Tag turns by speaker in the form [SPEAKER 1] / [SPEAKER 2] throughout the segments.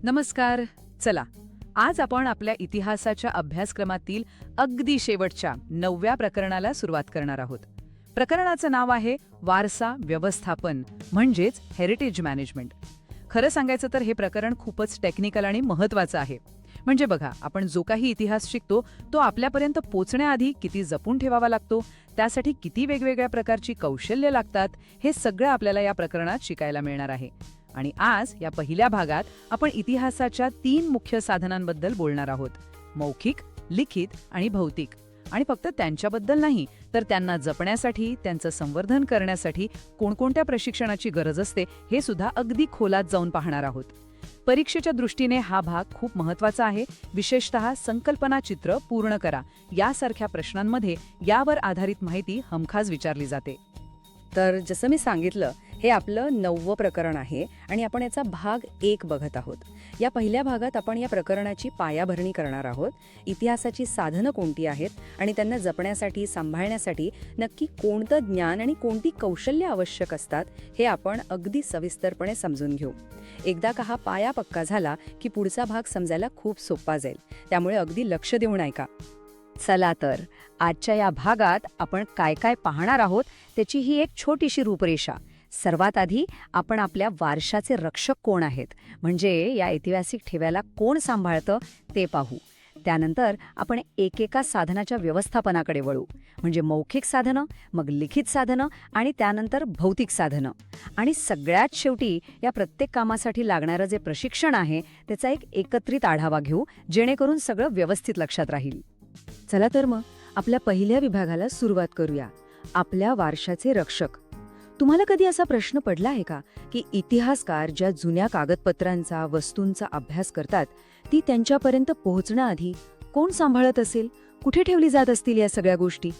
[SPEAKER 1] नमस्कार. चला, आज आपण आपल्या इतिहासाच्या अभ्यासक्रमातील अगदी शेवटच्या 9व्या प्रकरणाला सुरुवात करणार आहोत. प्रकरणाचं नाव आहे वारसा व्यवस्थापन, म्हणजेच हेरिटेज मॅनेजमेंट. खरं सांगायचं तर हे प्रकरण खूपच टेक्निकल आणि महत्त्वाचं आहे. म्हणजे बघा, आपण जो काही इतिहास शिकतो तो आपल्यापर्यंत पोचण्याआधी किती जपून ठेवावा लागतो, त्यासाठी किती वेगवेगळ्या प्रकारची कौशल्य लागतात, हे सगळं आपल्याला या प्रकरणात शिकायला मिळणार आहे. आणि आज या पहिल्या भागात आपण इतिहासाच्या 3 मुख्य साधनांबद्दल बोलणार आहोत: मौखिक, लिखित आणि भौतिक. आणि फक्त त्यांच्याबद्दल नाही, तर त्यांना जपण्यासाठी, त्यांचं संवर्धन करण्यासाठी कोणकोणत्या प्रशिक्षणाची गरज असते हे सुद्धा अगदी खोलात जाऊन पाहणार आहोत. परीक्षेच्या दृष्टीने हा भाग खूप महत्त्वाचा आहे. विशेषतः संकल्पना चित्र पूर्ण करा यासारख्या प्रश्नांमध्ये यावर आधारित माहिती हमखास विचारली जाते.
[SPEAKER 2] तर जसं मी सांगितलं, हे आपलं 9वं प्रकरण आहे आणि आपण याचा भाग 1 बघत आहोत. या पहिल्या भागात आपण या प्रकरणाची पायाभरणी करणार आहोत. इतिहासाची साधनं कोणती आहेत आणि त्यांना जपण्यासाठी, सांभाळण्यासाठी नक्की कोणतं ज्ञान आणि कोणती कौशल्य आवश्यक असतात हे आपण अगदी सविस्तरपणे समजून घेऊ. एकदा का हा पाया पक्का झाला की पुढचा भाग समजायला खूप सोपा जाईल. त्यामुळे अगदी लक्ष देऊन ऐका. चला तर, आजच्या या भागात आपण काय काय पाहणार आहोत त्याची ही एक छोटीशी रूपरेषा. सर्वात आधी आपण आपल्या वारशाचे रक्षक कोण आहेत, म्हणजे या ऐतिहासिक ठेव्याला कोण सांभाळतं ते पाहू. त्यानंतर आपण एकेका साधनाच्या व्यवस्थापनाकडे वळू, म्हणजे मौखिक साधनं, मग लिखित साधनं आणि त्यानंतर भौतिक साधनं. आणि सगळ्यात शेवटी या प्रत्येक कामासाठी लागणारं जे प्रशिक्षण आहे त्याचा एक एकत्रित आढावा घेऊ, जेणेकरून सगळं व्यवस्थित लक्षात राहील. चला तर मग आपल्या पहिल्या विभागाला सुरुवात करूया. आपल्या वारशाचे रक्षक. तुम्हाला कधी असा प्रश्न पडला आहे का की इतिहासकार ज्या जुन्या कागदपत्रांचा, वस्तूंचा अभ्यास करतात, ती त्यांच्यापर्यंत पोहोचण्याआधी कोण सांभाळत असेल, कुठे ठेवली जात असतील या सगळ्या गोष्टी?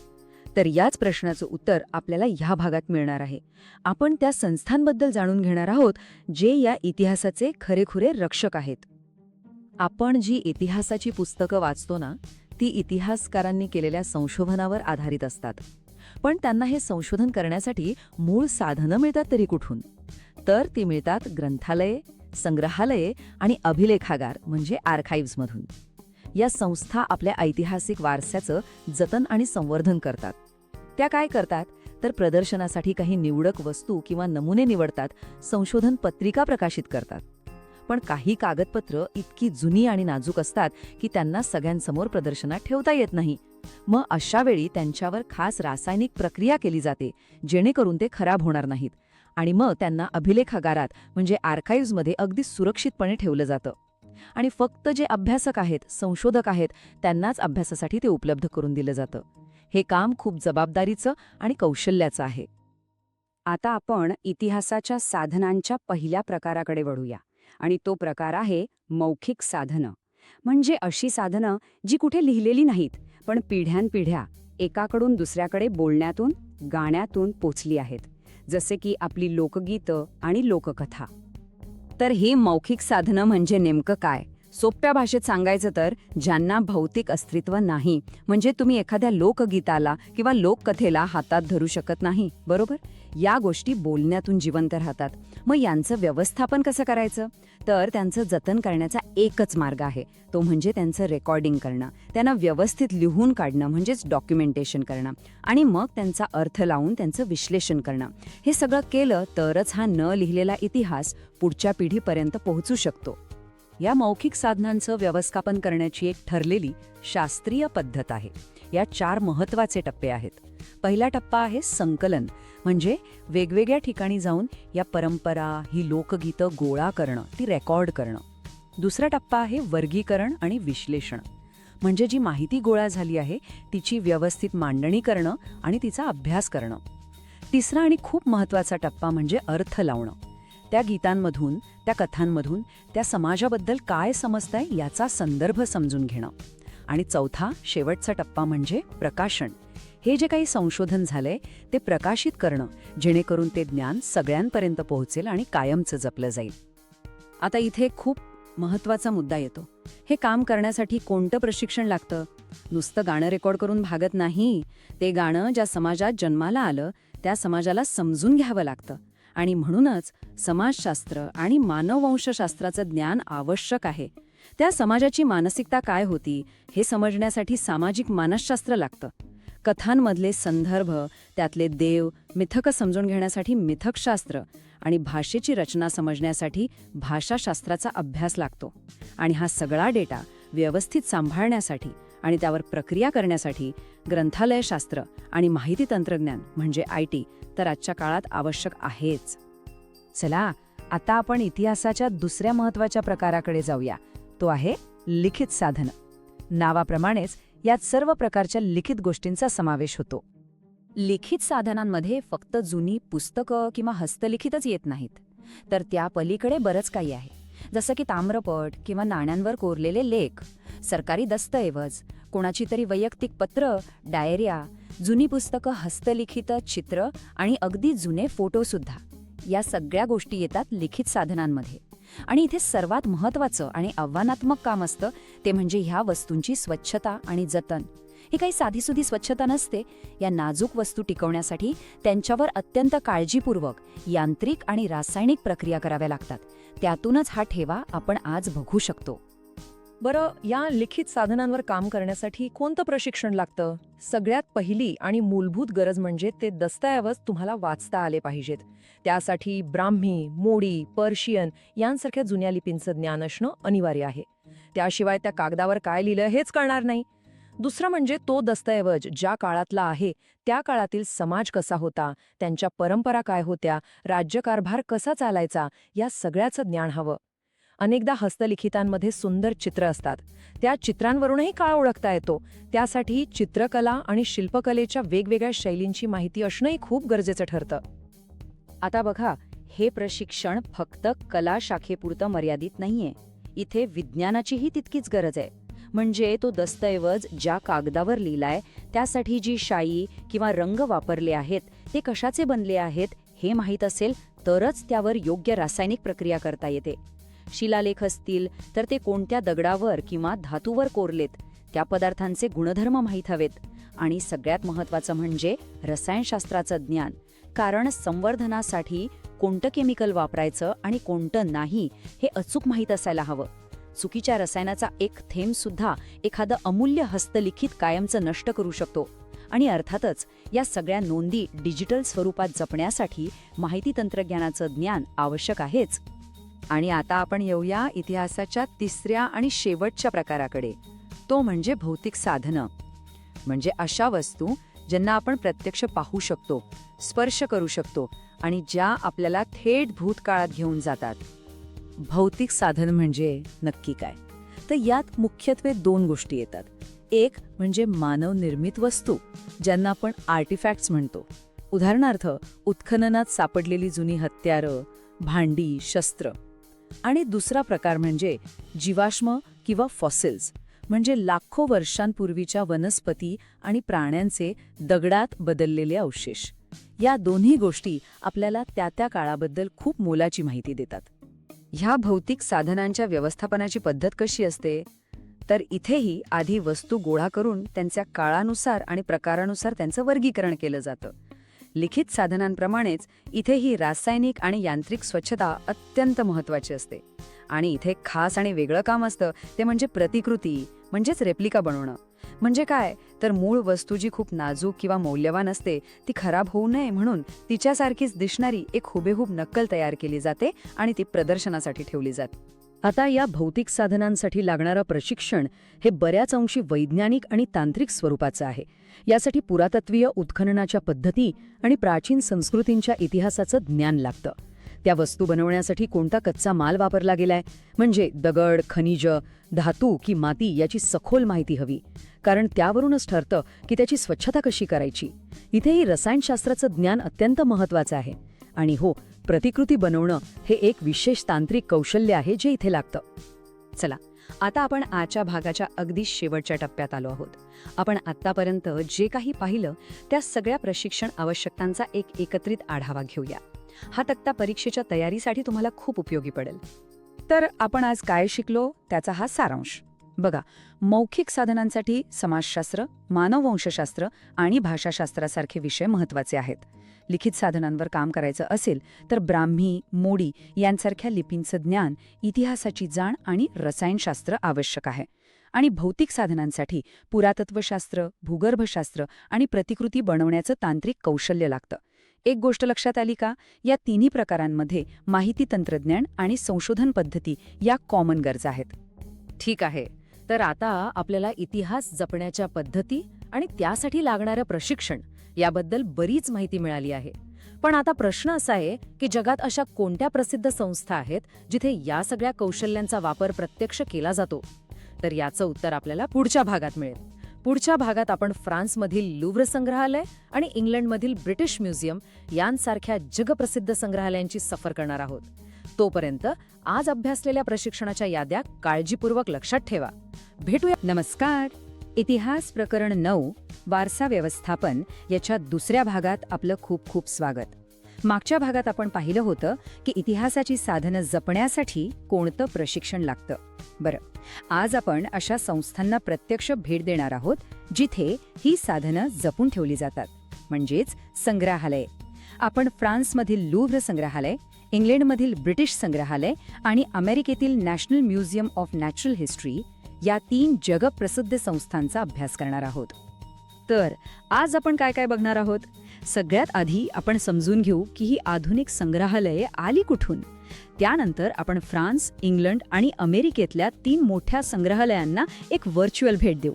[SPEAKER 2] तर याच प्रश्नाचं उत्तर आपल्याला ह्या भागात मिळणार आहे. आपण त्या संस्थांबद्दल जाणून घेणार आहोत जे या इतिहासाचे खरेखुरे रक्षक आहेत. आपण जी इतिहासाची पुस्तकं वाचतो ना, ती इतिहासकारांनी केलेल्या संशोधनावर आधारित असतात. पण त्यांना हे संशोधन करण्यासाठी मूळ साधनं मिळतात तरी कुठून? तर ती मिळतात ग्रंथालये, संग्रहालये आणि अभिलेखागार म्हणजे आर्काइव्हजमधून. या संस्था आपल्या ऐतिहासिक वारशाचं जतन आणि संवर्धन करतात. त्या काय करतात तर प्रदर्शनासाठी काही निवडक वस्तू किंवा नमुने निवडतात, संशोधन पत्रिका प्रकाशित करतात. पण काही कागदपत्र इतकी जुनी आणि नाजूक असतात की त्यांना सगळ्यांसमोर प्रदर्शनात ठेवता येत नाही. मग अशा वेळी त्यांच्यावर खास रासायनिक प्रक्रिया केली जाते, जेणेकरून ते खराब होणार नाहीत. आणि मग त्यांना अभिलेखागारात म्हणजे आर्काइव्हजमध्ये अगदी सुरक्षितपणे ठेवलं जातं. आणि फक्त जे अभ्यासक आहेत, संशोधक आहेत, त्यांनाच अभ्यासासाठी ते उपलब्ध करून दिलं जातं. हे काम खूप जबाबदारीचं आणि कौशल्याचं आहे. आता आपण इतिहासाच्या साधनांच्या पहिल्या प्रकाराकडे वळूया. आणि तो प्रकार आहे मौखिक साधनं. म्हणजे अशी साधनं जी कुठे लिहिलेली नाहीत, पण पिढ्यानपिढ्या एकाकडून दुसऱ्याकडे बोलण्यातून, गाण्यातून पोचली आहेत. जसे की आपली लोकगीतं आणि लोककथा. तर ही मौखिक साधनं म्हणजे नेमकं काय? सोप्या भाषेत सांगायचं तर, ज्यांना भौतिक अस्तित्व नाही, म्हणजे तुम्ही एखाद्या लोकगीताला किंवा लोककथेला हातात धरू शकत नाही, बरोबर? या गोष्टी बोलण्यातून जिवंत राहतात. मग यांचं व्यवस्थापन कसं करायचं? तर त्यांचं जतन करण्याचा एकच मार्ग आहे, तो म्हणजे त्यांचं रेकॉर्डिंग करणं, त्यांना व्यवस्थित लिहून काढणं म्हणजेच डॉक्युमेंटेशन करणं, आणि मग त्यांचा अर्थ लावून त्यांचं विश्लेषण करणं. हे सगळं केलं तरच हा न लिहिलेला इतिहास पुढच्या पिढीपर्यंत पोहोचू शकतो. या मौखिक साधनांचं व्यवस्थापन करण्याची एक ठरलेली शास्त्रीय पद्धत आहे. या 4 महत्त्वाचे टप्पे आहेत. पहिला टप्पा आहे संकलन, म्हणजे वेगवेगळ्या ठिकाणी जाऊन या परंपरा, ही लोकगीतं गोळा करणं, ती रेकॉर्ड करणं. दुसरा टप्पा आहे वर्गीकरण आणि विश्लेषण, म्हणजे जी माहिती गोळा झाली आहे तिची व्यवस्थित मांडणी करणं आणि तिचा अभ्यास करणं. तिसरा आणि खूप महत्त्वाचा टप्पा म्हणजे अर्थ लावणं. त्या गीतांमधून, त्या कथांमधून त्या समाजाबद्दल काय समजतंय याचा संदर्भ समजून घेणं. आणि चौथा, शेवटचा टप्पा म्हणजे प्रकाशन. हे जे काही संशोधन झालंय ते प्रकाशित करणं, जेणेकरून ते ज्ञान सगळ्यांपर्यंत पोहोचेल आणि कायमचं जपलं जाईल. आता इथे खूप महत्त्वाचा मुद्दा येतो. हे काम करण्यासाठी कोणतं प्रशिक्षण लागतं? नुसतं गाणं रेकॉर्ड करून भागत नाही. ते गाणं ज्या समाजात जन्माला आलं त्या समाजाला समजून घ्यावं लागतं आणि म्हणूनच समाजशास्त्र आणि मानववंशशास्त्राचं ज्ञान आवश्यक आहे. त्या समाजाची मानसिकता काय होती हे समजण्यासाठी सामाजिक मानसशास्त्र लागतं. कथांमधले संदर्भ, त्यातले देव, मिथकं समजून घेण्यासाठी मिथकशास्त्र आणि भाषेची रचना समजण्यासाठी भाषाशास्त्राचा अभ्यास लागतो. आणि हा सगळा डेटा व्यवस्थित सांभाळण्यासाठी आणि त्यावर प्रक्रिया करण्यासाठी ग्रंथालयशास्त्र आणि माहिती तंत्रज्ञान म्हणजे IT तर आजच्या काळात आवश्यक आहेच.
[SPEAKER 1] चला, आता आपण इतिहासाच्या दुसऱ्या महत्त्वाच्या प्रकाराकडे जाऊया. तो आहे लिखित साधनं. नावाप्रमाणेच यात सर्व प्रकारच्या लिखित गोष्टींचा समावेश होतो.
[SPEAKER 2] लिखित साधनांमध्ये फक्त जुनी पुस्तकं किंवा हस्तलिखितच येत नाहीत, तर त्या पलीकडे बरंच काही आहे. जसं की ताम्रपट किंवा नाण्यांवर कोरलेले लेख, सरकारी दस्तऐवज, कोणाची तरी वैयक्तिक पत्र, डायऱ्या, जुनी पुस्तकं, हस्तलिखित चित्र आणि अगदी जुने फोटोसुद्धा. या सगळ्या गोष्टी येतात लिखित साधनांमध्ये. आणि इथे सर्वात महत्त्वाचं आणि आव्हानात्मक काम असतं ते म्हणजे ह्या वस्तूंची स्वच्छता आणि जतन. ही काही साधीसुधी स्वच्छता नसते. या नाजूक वस्तू टिकवण्यासाठी त्यांच्यावर अत्यंत काळजीपूर्वक यांत्रिक आणि रासायनिक प्रक्रिया कराव्या लागतात. त्यातूनच हा ठेवा आपण आज बघू शकतो.
[SPEAKER 3] बरं, या लिखित साधनांवर काम करण्यासाठी कोणतं प्रशिक्षण लागतं? सगळ्यात पहिली आणि मूलभूत गरज म्हणजे ते दस्तऐवज तुम्हाला वाचता आले पाहिजेत. त्यासाठी ब्राह्मी, मोडी, पर्शियन यांसारख्या जुन्या लिपींचं ज्ञान असणं अनिवार्य आहे. त्याशिवाय त्या कागदावर काय लिहिलं हेच कळणार नाही. दुसरं म्हणजे तो दस्तऐवज ज्या काळातला आहे त्या काळातील समाज कसा होता, त्यांच्या परंपरा काय होत्या, राज्यकारभार कसा चालायचा, या सगळ्याचं ज्ञान हवं. अनेकदा हस्तलिखितांमध्ये सुंदर चित्र असतात. त्या चित्रांवरूनही काळ ओळखता येतो. त्यासाठी चित्रकला आणि शिल्पकलेच्या वेगवेगळ्या शैलींची माहिती असणंही खूप गरजेचं ठरतं.
[SPEAKER 2] आता बघा, हे प्रशिक्षण फक्त कला शाखेपुरतं मर्यादित नाहीये. इथे विज्ञानाचीही तितकीच गरज आहे. म्हणजे तो दस्तऐवज ज्या कागदावर लिहिलाय त्यासाठी जी शाई किंवा रंग वापरले आहेत ते कशाचे बनले आहेत हे माहीत असेल तरच त्यावर योग्य रासायनिक प्रक्रिया करता येते. शिलालेख असतील तर ते कोणत्या दगडावर किंवा धातूवर कोरलेत त्या पदार्थांचे गुणधर्म माहीत हवेत. आणि सगळ्यात महत्त्वाचं म्हणजे रसायनशास्त्राचं ज्ञान. कारण संवर्धनासाठी कोणतं केमिकल वापरायचं आणि कोणतं नाही हे अचूक माहीत असायला हवं. चुकीच्या रसायनाचा एक थेंब सुद्धा एखादं अमूल्य हस्तलिखित कायमचं नष्ट करू शकतो. आणि अर्थातच या सगळ्या नोंदी डिजिटल स्वरूपात जपण्यासाठी माहिती तंत्रज्ञानाचं ज्ञान आवश्यक आहेच.
[SPEAKER 1] आणि आता आपण येऊया इतिहासाच्या तिसऱ्या आणि शेवटच्या प्रकाराकडे. तो म्हणजे भौतिक साधनं. म्हणजे अशा वस्तू ज्यांना आपण प्रत्यक्ष पाहू शकतो, स्पर्श करू शकतो आणि ज्या आपल्याला थेट भूतकाळात घेऊन जातात. भौतिक साधन म्हणजे नक्की काय? तर यात मुख्यत्वे 2 गोष्टी येतात. एक म्हणजे मानवनिर्मित वस्तू, ज्यांना आपण आर्टिफॅक्ट्स म्हणतो. उदाहरणार्थ उत्खननात सापडलेली जुनी हत्यारं, भांडी, शस्त्र. आणि दुसरा प्रकार म्हणजे जीवाश्म किंवा फॉसिल्स, म्हणजे लाखो वर्षांपूर्वीच्या वनस्पती आणि प्राण्यांचे दगडात बदललेले अवशेष. या दोन्ही गोष्टी आपल्याला त्या काळाबद्दल खूप मोलाची माहिती देतात. ह्या भौतिक साधनांच्या व्यवस्थापनाची पद्धत कशी असते? तर इथेही आधी वस्तू गोळा करून त्यांच्या काळानुसार आणि प्रकारानुसार त्यांचं वर्गीकरण केलं जातं. लिखित साधनांप्रमाणेच इथेही रासायनिक आणि यांत्रिक स्वच्छता अत्यंत महत्त्वाची असते. आणि इथे खास आणि वेगळं काम असतं ते म्हणजे प्रतिकृती, म्हणजेच रेप्लिका बनवणं. म्हणजे काय तर मूळ वस्तू जी खूप नाजूक किंवा मौल्यवान असते ती खराब होऊ नये म्हणून तिच्यासारखीच दिसणारी एक हुबेहूब नक्कल तयार केली जाते आणि ती प्रदर्शनासाठी ठेवली जाते.
[SPEAKER 2] आता या भौतिक साधनांसाठी लागणारं प्रशिक्षण हे बऱ्याच अंशी वैज्ञानिक आणि तांत्रिक स्वरूपाचं आहे. यासाठी पुरातत्वीय उत्खननाच्या पद्धती आणि प्राचीन संस्कृतींच्या इतिहासाचं ज्ञान लागतं. त्या वस्तू बनवण्यासाठी कोणता कच्चा माल वापरला गेलाय, म्हणजे दगड, खनिज, धातू की माती याची सखोल माहिती हवी. कारण त्यावरूनच ठरतं की त्याची स्वच्छता कशी करायची. इथेही रसायनशास्त्राचं ज्ञान अत्यंत महत्त्वाचं आहे. आणि हो, प्रतिकृती बनवणं हे एक विशेष तांत्रिक कौशल्य आहे जे इथे लागतं.
[SPEAKER 1] चला, आता आपण आजच्या भागाच्या अगदी शेवटच्या टप्प्यात आलो आहोत. आपण आत्तापर्यंत जे काही पाहिलं त्या सगळ्या प्रशिक्षण आवश्यकतांचा एक एकत्रित आढावा घेऊया. हा तक्ता परीक्षेच्या तयारीसाठी तुम्हाला खूप उपयोगी पडेल. तर आपण आज काय शिकलो त्याचा हा सारांश.
[SPEAKER 2] बघा, मौखिक साधनांसाठी समाजशास्त्र, मानववंशशास्त्र आणि भाषाशास्त्रासारखे विषय महत्त्वाचे आहेत. लिखित साधनांवर काम करायचं असेल तर ब्राह्मी, मोडी यांसारख्या लिपींचं ज्ञान, इतिहासाची जाण आणि रसायनशास्त्र आवश्यक आहे. आणि भौतिक साधनांसाठी पुरातत्वशास्त्र, भूगर्भशास्त्र आणि प्रतिकृती बनवण्याचं तांत्रिक कौशल्य लागतं. एक गोष्ट लक्षात आली का? या तिन्ही प्रकारांमध्ये माहिती तंत्रज्ञान आणि संशोधन पद्धती या कॉमन गरजा आहेत.
[SPEAKER 3] ठीक आहे. तर आता आपल्याला इतिहास जपण्याच्या पद्धती आणि त्यासाठी लागणारं प्रशिक्षण याबद्दल बरीच माहिती मिळाली आहे. पण आता प्रश्न असा आहे की जगात अशा कोणत्या प्रसिद्ध संस्था आहेत जिथे या सगळ्या कौशल्यांचा वापर प्रत्यक्ष केला जातो? तर याचं उत्तर आपल्याला पुढच्या भागात मिळेल. पुढच्या भागात आपण फ्रान्समधील लुव्र संग्रहालय आणि इंग्लंडमधील ब्रिटिश म्युझियम यांसारख्या जगप्रसिद्ध संग्रहालयांची सफर करणार आहोत. तोपर्यंत आज अभ्यासलेल्या प्रशिक्षणाच्या याद्या काळजीपूर्वक लक्षात ठेवा. भेटूया.
[SPEAKER 2] नमस्कार. इतिहास प्रकरण 9 वारसा व्यवस्थापन याच्या दुसऱ्या भागात आपलं खूप खूप स्वागत. मागच्या भागात आपण पाहिलं होतं की इतिहासाची साधनं जपण्यासाठी कोणतं प्रशिक्षण लागतं. बरं, आज आपण अशा संस्थांना प्रत्यक्ष भेट देणार आहोत जिथे ही साधनं जपून ठेवली जातात, म्हणजेच संग्रहालय. आपण फ्रान्समधील लुव्र संग्रहालय, इंग्लंडमधील ब्रिटिश संग्रहालय आणि अमेरिकेतील national museum of natural history या 3 जगप्रसिद्ध संस्थांचा अभ्यास करणार आहोत. तर आज आपण काय काय बघणार आहोत? सगळ्यात आधी आपण समजून घेऊ की ही आधुनिक संग्रहालये आली कुठून. त्यानंतर आपण फ्रान्स, इंग्लंड आणि अमेरिकेतल्या 3 मोठ्या संग्रहालयांना एक व्हर्च्युअल भेट देऊ.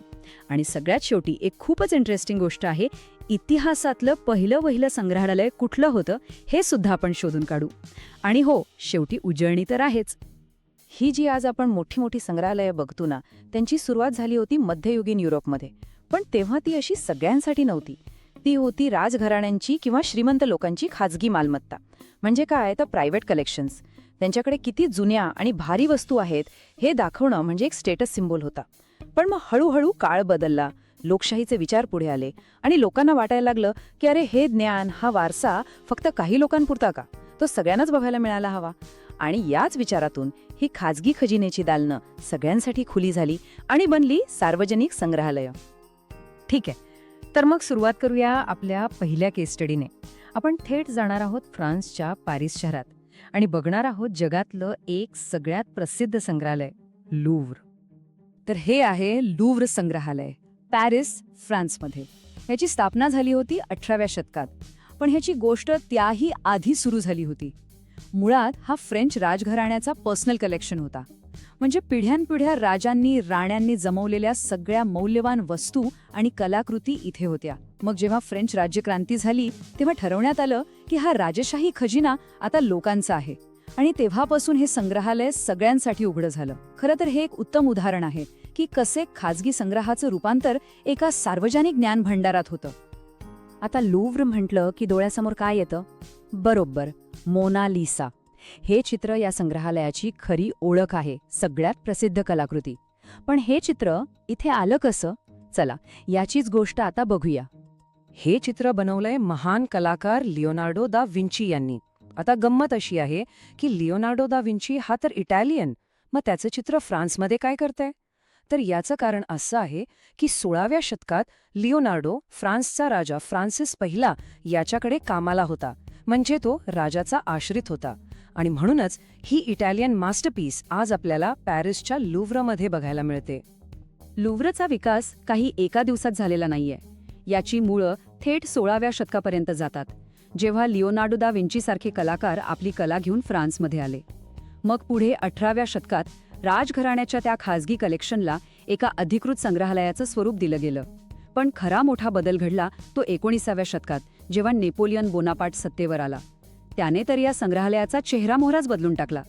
[SPEAKER 2] आणि सगळ्यात शेवटी एक खूपच इंटरेस्टिंग गोष्ट आहे, इतिहासातलं पहिलं संग्रहालय कुठलं होतं हे सुद्धा आपण शोधून काढू. आणि हो, शेवटी उजळणी तर आहेच.
[SPEAKER 3] ही जी आज आपण मोठी मोठी संग्रहालयं बघतो ना, त्यांची सुरुवात झाली होती मध्ययुगीन युरोपमध्ये. पण तेव्हा ती अशी सगळ्यांसाठी नव्हती. ती होती राजघराण्यांची किंवा श्रीमंत लोकांची खाजगी मालमत्ता. म्हणजे काय, तर प्रायव्हेट कलेक्शन्स. त्यांच्याकडे किती जुन्या आणि भारी वस्तू आहेत हे दाखवणं म्हणजे एक स्टेटस सिम्बॉल होता. पण मग हळूहळू काळ बदलला, लोकशाहीचे विचार पुढे आले आणि लोकांना वाटायला लागलं की अरे, हे ज्ञान, हा वारसा फक्त काही लोकांपुरता का, तो सगळ्यांनाच बघायला मिळायला हवा. आणि याच विचारातून ही खाजगी खजिन्याची दालनं सगळ्यांसाठी खुली झाली आणि बनली सार्वजनिक संग्रहालय.
[SPEAKER 2] ठीक आहे, तर मग सुरुवात करूया आपल्या पहिल्या केस स्टडीने. आपण थेट जाणार आहोत फ्रान्सच्या पॅरिस शहरात आणि बघणार आहोत जगातलं एक सगळ्यात प्रसिद्ध संग्रहालय, लुव्र. तर हे आहे लुव्र संग्रहालय, पॅरिस, फ्रान्समध्ये. याची स्थापना झाली होती 18व्या शतकात. पण ह्याची गोष्ट त्याही आधी सुरू झाली होती. मुळात हा फ्रेंच राजघराण्याचा पर्सनल कलेक्शन होता. म्हणजे पिढ्यानपिढ्या राजांनी, राण्यांनी जमवलेल्या सगळ्या मौल्यवान वस्तू आणि कलाकृती इथे होत्या. मग जेव्हा फ्रेंच राज्यक्रांती झाली तेव्हा ठरवण्यात आलं की हा राजशाही खजिना आता लोकांचा आहे. आणि तेव्हापासून हे संग्रहालय सगळ्यांसाठी उघडं झालं. खरं तर हे एक उत्तम उदाहरण आहे की कसे खाजगी संग्रहाचं रूपांतर एका सार्वजनिक ज्ञान भंडारात होतं. आता लुव्र म्हटलं की डोळ्यासमोर काय येतं? बरोबर, मोनालिसा. हे चित्र या संग्रहालयाची खरी ओळख आहे, सगळ्यात प्रसिद्ध कलाकृती. पण हे चित्र इथे आलं कसं? चला, याचीच गोष्ट आता बघूया.
[SPEAKER 3] हे चित्र बनवलंय महान कलाकार लिओनार्डो दा विंची यांनी. आता गंमत अशी आहे की लिओनार्डो दा विंची हा तर इटालियन, मग त्याचं चित्र फ्रान्समध्ये काय करतंय? तर याचं कारण असं आहे की 16व्या शतकात लिओनार्डो फ्रान्सचा राजा फ्रान्सिस पहिला याच्याकडे कामाला होता. म्हणजे तो राजाचा आश्रित होता. आणि म्हणूनच ही इटालियन मास्टरपीस आज आपल्याला पॅरिसच्या लुव्रमध्ये बघायला मिळते.
[SPEAKER 2] लुव्रचा विकास काही एका दिवसात झालेला नाहीये. याची मुळं थेट 16व्या शतकापर्यंत जातात, जेव्हा लिओनार्डो दा विंचीसारखे कलाकार आपली कला घेऊन फ्रान्समध्ये आले. मग पुढे 18व्या शतकात राजघराण्याच्या त्या खाजगी कलेक्शनला एका अधिकृत संग्रहालयाचं स्वरूप दिलं गेलं. पण खरा मोठा बदल घडला तो 19व्या शतकात, जेव्हा नेपोलियन बोनापार्ट सत्तेवर आला. त्याने तर या संग्रहालयाचा चेहरामोहराच बदलून टाकला.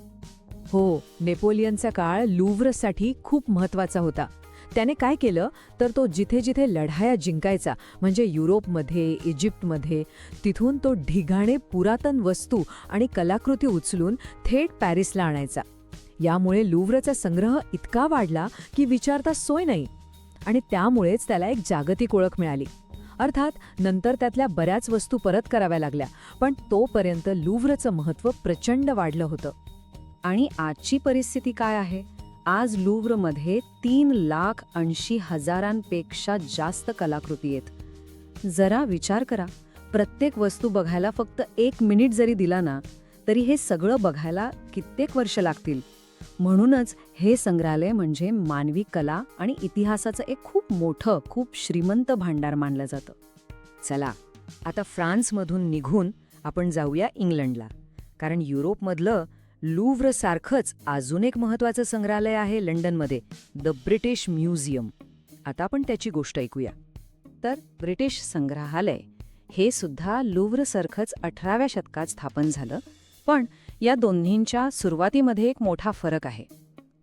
[SPEAKER 3] हो, नेपोलियनचा काळ लुव्रसाठी खूप महत्वाचा होता. त्याने काय केलं तर तो जिथे जिथे लढाया जिंकायचा, म्हणजे युरोपमध्ये, इजिप्तमध्ये, तिथून तो ढिगाणे पुरातन वस्तू आणि कलाकृती उचलून थेट पॅरिसला आणायचा. यामुळे लुव्रचा संग्रह इतका वाढला की विचारता सोय नाही. आणि त्यामुळेच त्याला एक जागतिक ओळख मिळाली. अर्थात नंतर त्यातल्या बऱ्याच वस्तू परत कराव्या लागल्या, पण तोपर्यंत लुव्रचं महत्त्व प्रचंड वाढलं होतं.
[SPEAKER 2] आणि आजची परिस्थिती काय आहे? आज लुव्रमध्ये 3,80,000पेक्षा जास्त कलाकृती आहेत. जरा विचार करा, प्रत्येक वस्तू बघायला फक्त 1 मिनिट जरी दिला ना, तरी हे सगळं बघायला कित्येक वर्ष लागतील. म्हणूनच हे संग्रहालय म्हणजे मानवी कला आणि इतिहासाचं एक खूप मोठं, खूप श्रीमंत भांडार मानलं जातं.
[SPEAKER 3] चला, आता फ्रान्समधून निघून आपण जाऊया इंग्लंडला, कारण युरोपमधलं लुव्रसारखंच अजून एक महत्त्वाचं संग्रहालय आहे लंडनमध्ये, द ब्रिटिश म्युझियम. आता आपण त्याची गोष्ट ऐकूया.
[SPEAKER 2] तर ब्रिटिश संग्रहालय हे सुद्धा लुव्रसारखंच 18व्या शतकात स्थापन झालं, पण या दोन्हींच्या सुरुवातीमध्ये एक मोठा फरक आहे.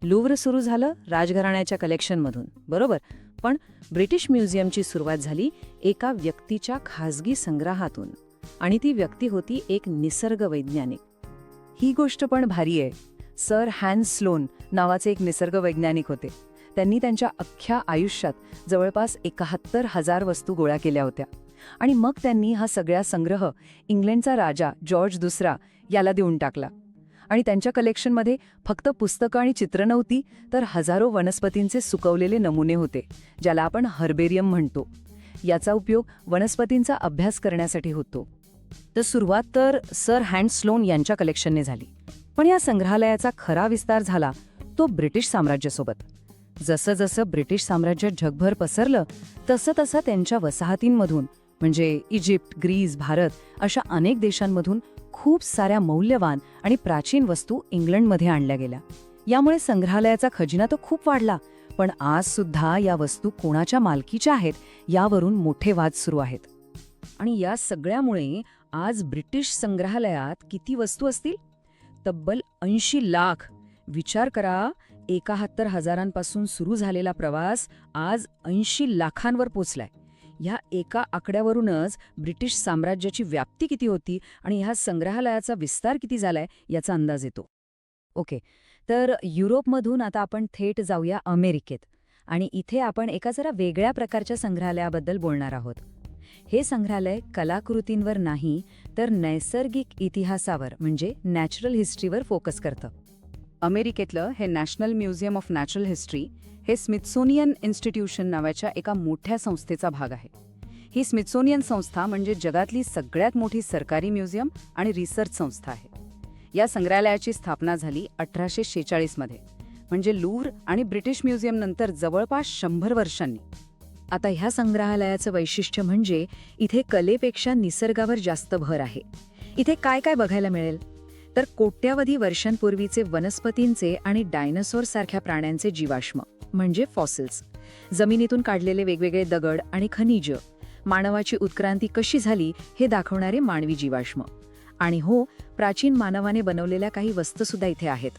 [SPEAKER 2] लुव्र सुरू झालं राजघराण्याच्या कलेक्शनमधून, बरोबर, पण ब्रिटिश म्युझियमची सुरुवात झाली एका व्यक्तीच्या खाजगी संग्रहातून, आणि ती व्यक्ती होती एक निसर्गवैज्ञानिक.
[SPEAKER 3] ही गोष्ट पण भारी आहे. सर हॅन्स स्लोन नावाचे एक निसर्गवैज्ञानिक होते. त्यांनी त्यांच्या अख्ख्या आयुष्यात जवळपास 71,000 वस्तू गोळा केल्या होत्या, आणि मग त्यांनी हा सगळा संग्रह इंग्लंडचा राजा जॉर्ज दुसरा याला देऊन टाकला. आणि त्यांच्या कलेक्शनमध्ये फक्त पुस्तकं आणि चित्र नव्हती, तर हजारो वनस्पतींचे सुकवलेले नमुने होते, ज्याला आपण हर्बेरियम म्हणतो. याचा उपयोग वनस्पतींचा अभ्यास करण्यासाठी होतो. तर सुरुवात तर सर हॅन्स स्लोन यांच्या कलेक्शनने झाली, पण या संग्रहालयाचा खरा विस्तार झाला तो ब्रिटिश साम्राज्यासोबत. जसं जसं ब्रिटिश साम्राज्य जगभर पसरलं, तसं तसं त्यांच्या वसाहतींमधून, म्हणजे इजिप्त, ग्रीस, भारत अशा अनेक देशांमधून खूप साऱ्या मौल्यवान आणि प्राचीन वस्तू इंग्लंडमध्ये आणल्या गेल्या. यामुळे संग्रहालयाचा खजिना तर खूप वाढला, पण आज सुद्धा या वस्तू कोणाच्या मालकीच्या आहेत यावरून मोठे वाद सुरू आहेत.
[SPEAKER 2] आणि या सगळ्यामुळे आज ब्रिटिश संग्रहालयात किती वस्तू असतील? तब्बल 80 लाख. विचार करा, 71,000पासून सुरू झालेला प्रवास आज 80 लाखांवर पोचलाय. ह्या एका आकड्यावरूनच ब्रिटिश साम्राज्याची व्याप्ती किती होती आणि ह्या संग्रहालयाचा विस्तार किती झालाय याचा अंदाज येतो.
[SPEAKER 3] ओके, तर युरोपमधून आता आपण थेट जाऊया अमेरिकेत, आणि इथे आपण एका जरा वेगळ्या प्रकारच्या संग्रहालयाबद्दल बोलणार आहोत. हे संग्रहालय कलाकृतींवर नाही, तर नैसर्गिक इतिहासावर म्हणजे नॅचरल हिस्ट्रीवर फोकस करतं.
[SPEAKER 2] अमेरिकेतलं हे national museum of natural history हे स्मिथसोनियन इन्स्टिट्यूशन नावाच्या एका मोठ्या संस्थेचा भाग आहे. ही स्मिथसोनियन संस्था म्हणजे जगातली सगळ्यात मोठी सरकारी म्युझियम आणि रिसर्च संस्था आहे. या संग्रहालयाची स्थापना झाली 1846 मध्ये, म्हणजे लुव्र आणि ब्रिटिश म्युझियम नंतर जवळपास 100 वर्षांनी.
[SPEAKER 3] आता ह्या संग्रहालयाचं वैशिष्ट्य म्हणजे इथे कलेपेक्षा निसर्गावर जास्त भर आहे. इथे काय काय बघायला मिळेल? तर कोट्यावधी वर्षांपूर्वीचे वनस्पतींचे आणि डायनासोर सारख्या प्राण्यांचे जीवाश्म म्हणजे फॉसिल्स, जमिनीतून काढलेले वेगवेगळे दगड आणि खनिज, मानवाची उत्क्रांती कशी झाली हे दाखवणारे मानवी जीवाश्म, आणि हो, प्राचीन मानवाने बनवलेल्या काही वस्तूसुद्धा इथे आहेत.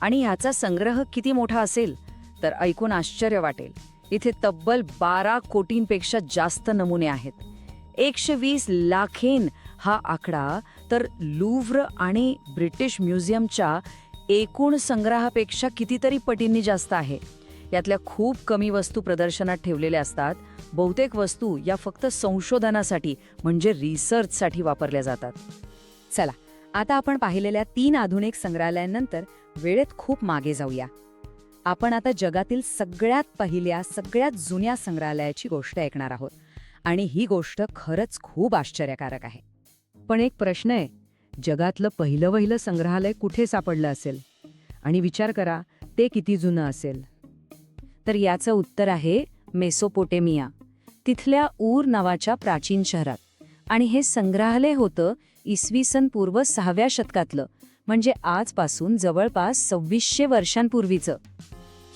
[SPEAKER 2] आणि ह्याचा संग्रह किती मोठा असेल तर ऐकून आश्चर्य वाटेल. इथे तब्बल 12 कोटींपेक्षा जास्त नमुने आहेत. 120 लाखेन हा आकडा तर लुव्र आणि ब्रिटिश म्युझियमच्या एकूण संग्रहापेक्षा कितीतरी पटींनी जास्त आहे. यातल्या खूप कमी वस्तू प्रदर्शनात ठेवलेल्या असतात. बहुतेक वस्तू या फक्त संशोधनासाठी म्हणजे रिसर्चसाठी वापरल्या जातात.
[SPEAKER 3] चला, आता आपण पाहिलेल्या 3 आधुनिक संग्रहालयांनंतर वेळेत खूप मागे जाऊया. आपण आता जगातील सगळ्यात पहिल्या, सगळ्यात जुन्या संग्रहालयाची गोष्ट ऐकणार आहोत, आणि ही गोष्ट खरंच खूप आश्चर्यकारक आहे. पण एक प्रश्न आहे, जगातलं पहिलं संग्रहालय कुठे सापडलं असेल? आणि विचार करा, ते किती जुनं असेल?
[SPEAKER 2] तर याचं उत्तर आहे मेसोपोटेमिया, तिथल्या ऊर नावाच्या प्राचीन शहरात. आणि हे संग्रहालय होतं इसवी सन पूर्व 6व्या शतकातलं, म्हणजे आजपासून जवळपास 2600 वर्षांपूर्वीचं.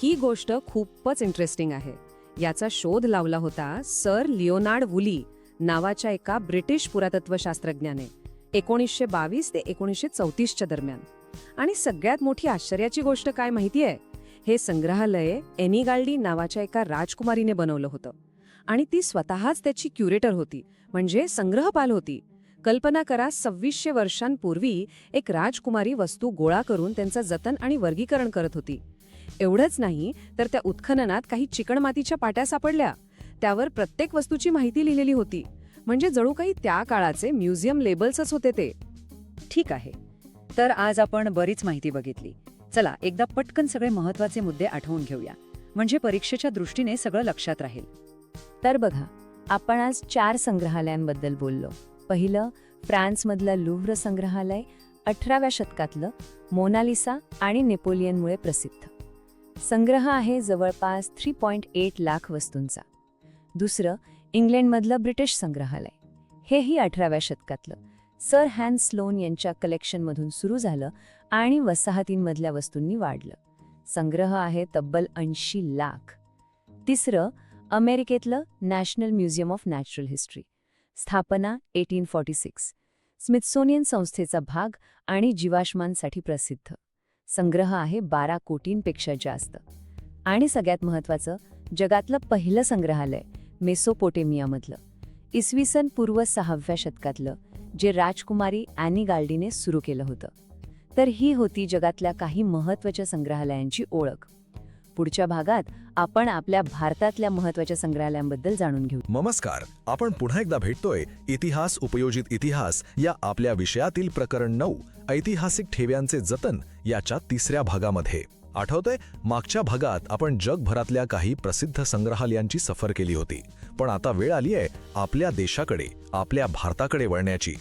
[SPEAKER 3] ही गोष्ट खूपच इंटरेस्टिंग आहे. याचा शोध लावला होता सर लिओनार्ड वुली नावाच्या एका ब्रिटिश पुरातत्वशास्त्रज्ञाने 1922 ते 1934च्या दरम्यान. आणि सगळ्यात मोठी आश्चर्याची गोष्ट काय माहितीये? हे संग्रहालय एनिगाल्डी नावाच्या एका राजकुमारीने बनवलं होतं, आणि ती स्वतःच त्याची क्युरेटर होती, म्हणजे संग्रहपाल होती. कल्पना करा, 2600 वर्षांपूर्वी एक राजकुमारी वस्तू गोळा करून त्यांचं जतन आणि वर्गीकरण करत होती. एवढंच नाही, तर त्या उत्खननात काही चिकणमातीच्या पाट्या सापडल्या. त्यावर प्रत्येक वस्तूची माहिती लिहिलेली होती, म्हणजे जणू काही त्या काळाचे म्युझियम लेबल्सच होते ते.
[SPEAKER 2] ठीक आहे, तर आज आपण बरीच माहिती बघितली. चला एकदा पटकन सगळे महत्वाचे मुद्दे आठवून घेऊया, म्हणजे परीक्षेच्या दृष्टीने सगळं लक्षात राहील.
[SPEAKER 3] तर बघा, आपण आज 4 संग्रहालयांबद्दल बोललो. पहिलं फ्रान्समधलं लुव्र संग्रहालय, 18व्या शतकातलं, मोनालिसा आणि नेपोलियनमुळे प्रसिद्ध. संग्रह आहे जवळपास 3.8 लाख वस्तूंचा. दुसरं इंग्लंडमधलं ब्रिटिश संग्रहालय, हेही 18व्या शतकातलं, सर हॅन्स स्लोन यांच्या कलेक्शनमधून सुरू झालं आणि वसाहतींमधल्या वस्तूंनी वाढलं. संग्रह आहे तब्बल 80 लाख. तिसरं अमेरिकेतलं national museum of natural history, स्थापना 1846, स्मिथसोनियन संस्थेचा भाग आणि जीवाश्मांसाठी प्रसिद्ध. संग्रह आहे 12 कोटींपेक्षा जास्त. आणि सगळ्यात महत्त्वाचं, जगातलं पहिलं संग्रहालय मेसोपोटेमियामधलं, इसवी सन पूर्व 6व्या शतकातलं, जे राजकुमारी ॲनी गाल्डीने सुरू केलं होतं. तर ही होती जगातल्या काही महत्त्वाच्या संग्रहालयांची ओळख. पुढच्या भागात आपण आपल्या भारतातल्या महत्त्वाच्या संग्रहालयांबद्दल जाणून घेऊ.
[SPEAKER 4] नमस्कार, आपण पुन्हा एकदा भेटतोय इतिहास उपयोजित इतिहास या आपल्या विषयातील प्रकरण 9 ऐतिहासिक ठेव्यांचे जतन याच्या 3ऱ्या भागामध्ये. आठवतंय, मागच्या भागात आपण जगभरातल्या काही प्रसिद्ध संग्रहालयांची सफर केली होती. पण आता वेळ आली आहे आपल्या देशाकडे, आपल्या भारताकडे वळण्याची.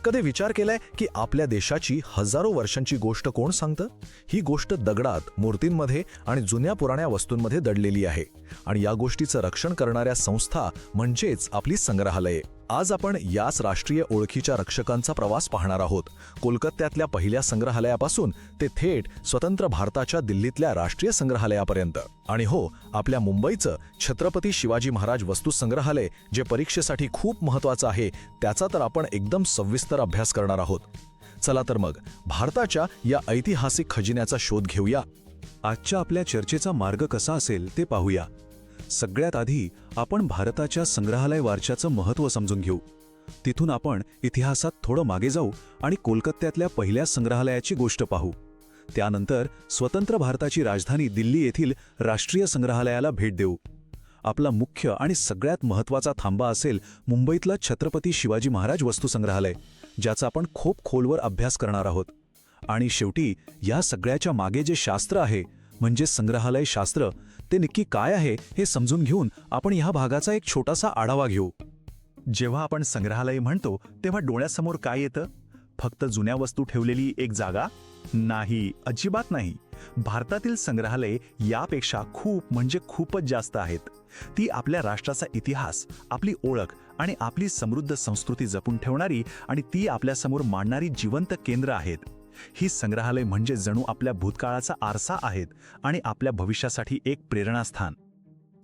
[SPEAKER 4] कधी विचार केलाय की आपल्या देशाची हजारो वर्षांची गोष्ट कोण सांगतं? ही गोष्ट दगडात, मूर्तींमध्ये आणि जुन्या पुराण्या वस्तूंमध्ये दडलेली आहे. आणि या गोष्टीचं रक्षण करणाऱ्या संस्था म्हणजेच आपली संग्रहालये. आज आपण याच राष्ट्रीय ओळखीच्या रक्षकांचा प्रवास पाहणार आहोत. कोलकात्यातल्या पहिल्या संग्रहालयापासून ते थेट स्वतंत्र भारताच्या दिल्लीतल्या राष्ट्रीय संग्रहालयापर्यंत. आणि हो, आपल्या मुंबईचं छत्रपती शिवाजी महाराज वस्तू संग्रहालय, जे परीक्षेसाठी खूप महत्त्वाचं आहे, त्याचा तर आपण एकदम सविस्तर अभ्यास करणार आहोत. चला तर मग भारताच्या या ऐतिहासिक खजिन्याचा शोध घेऊया.
[SPEAKER 5] आजच्या आपल्या चर्चेचा मार्ग कसा असेल ते पाहूया. सगळ्यात आधी आपण भारताच्या संग्रहालय वारशाचं महत्त्व समजून घेऊ. तिथून आपण इतिहासात थोडं मागे जाऊ आणि कोलकात्यातल्या पहिल्या संग्रहालयाची गोष्ट पाहू. त्यानंतर स्वतंत्र भारताची राजधानी दिल्ली येथील राष्ट्रीय संग्रहालयाला भेट देऊ. आपला मुख्य आणि सगळ्यात महत्त्वाचा थांबा असेल मुंबईतलं छत्रपती शिवाजी महाराज वस्तू संग्रहालय, ज्याचा आपण खूप खोलवर अभ्यास करणार आहोत. आणि शेवटी या सगळ्याच्या मागे जे शास्त्र आहे, म्हणजे संग्रहालय शास्त्र, ते नक्की काय आहे हे समजून घेऊन आपण ह्या भागाचा एक छोटासा आढावा घेऊ.
[SPEAKER 6] जेव्हा आपण संग्रहालय म्हणतो तेव्हा डोळ्यासमोर काय येतं? फक्त जुन्या वस्तू ठेवलेली एक जागा? नाही, अजिबात नाही. भारतातील संग्रहालय यापेक्षा खूप म्हणजे खूपच जास्त आहेत. ती आपल्या राष्ट्राचा इतिहास, आपली ओळख आणि आपली समृद्ध संस्कृती जपून ठेवणारी आणि ती आपल्यासमोर मांडणारी जिवंत केंद्र आहेत. ही संग्रहालय म्हणजे जणू आपल्या भूतकाळाचा आरसा आहेत आणि आपल्या भविष्यासाठी एक प्रेरणास्थान.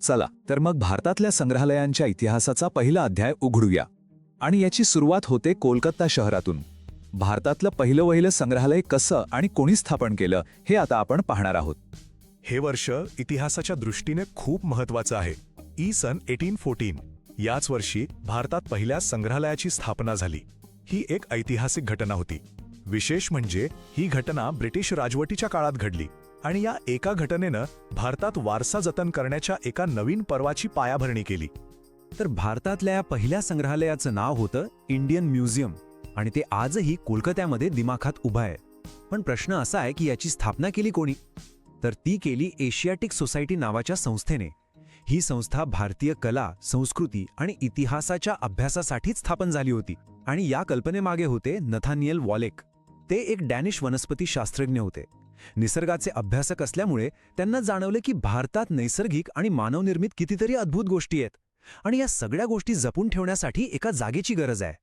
[SPEAKER 5] चला तर मग भारतातल्या संग्रहालयांच्या इतिहासाचा पहिला अध्याय उघडूया. आणि याची सुरुवात होते कोलकाता शहरातून. भारतातलं पहिलं संग्रहालय कसं आणि कोणी स्थापन केलं हे आता आपण पाहणार आहोत.
[SPEAKER 4] हे वर्ष इतिहासाच्या दृष्टीने खूप महत्त्वाचं आहे. सन 1814 याच वर्षी भारतात पहिल्या संग्रहालयाची स्थापना झाली. ही एक ऐतिहासिक घटना होती. विशेष म्हणजे ही घटना ब्रिटिश राजवटीच्या काळात घडली आणि या एका घटनेनं भारतात वारसा जतन करण्याच्या एका नवीन पर्वाची पायाभरणी केली.
[SPEAKER 5] तर भारतातल्या पहिल्या संग्रहालयाचं नाव होतं इंडियन म्युझियम आणि ते आजही कोलकात्यामध्ये दिमाखात उभं आहे. पण प्रश्न असा आहे की याची स्थापना केली कोणी? तर ती केली एशियाटिक सोसायटी नावाच्या संस्थेने. ही संस्था भारतीय कला, संस्कृती आणि इतिहासाच्या अभ्यासासाठीच स्थापन झाली होती. आणि या कल्पनेमागे होते नथानियल वॉलेक. ते एक डॅनिश वनस्पती शास्त्रज्ञ होते. निसर्गाचे अभ्यासक असल्यामुळे त्यांना जाणवले की भारतात नैसर्गिक आणि मानवनिर्मित कितीतरी अद्भुत गोष्टी आहेत आणि या सगळ्या गोष्टी जपून ठेवण्यासाठी एका जागेची गरज आहे.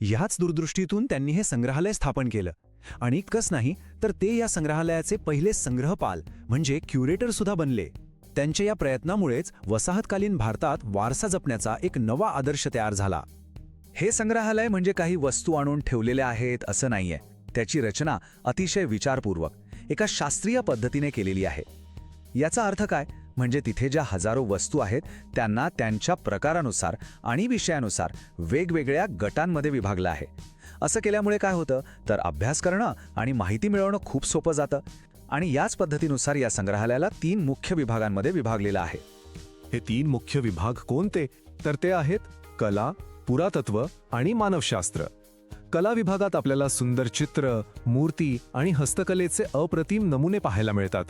[SPEAKER 5] ह्याच दूरदृष्टीतून त्यांनी हे संग्रहालय स्थापन केलं. आणि इतकंच नाही तर ते या संग्रहालयाचे पहिले संग्रहपाल म्हणजे क्युरेटर सुद्धा बनले. त्यांच्या या प्रयत्नामुळेच वसाहतकालीन भारतात वारसा जपण्याचा एक नवा आदर्श तयार झाला.
[SPEAKER 7] हे संग्रहालय म्हणजे काही वस्तू आणून ठेवलेल्या आहेत असं नाहीये. त्याची रचना अतिशय विचारपूर्वक एका शास्त्रीय पद्धतीने केलेली आहे. याचा अर्थ काय? म्हणजे तिथे ज्या हजारो वस्तू आहेत त्यांना त्यांच्या प्रकारानुसार आणि विषयानुसार वेगवेगळ्या गटांमध्ये विभागलं आहे. असं केल्यामुळे काय होतं तर अभ्यास करणं आणि माहिती मिळवणं खूप सोपं जातं. आणि याच पद्धतीनुसार या संग्रहालयाला 3 मुख्य विभागांमध्ये विभागलेलं आहे.
[SPEAKER 4] हे 3 मुख्य विभाग कोणते? तर ते आहेत कला, पुरातत्व आणि मानवशास्त्र. कला विभागात आपल्याला सुंदर चित्र, मूर्ती आणि हस्तकलेचे अप्रतिम नमुने पाहायला मिळतात.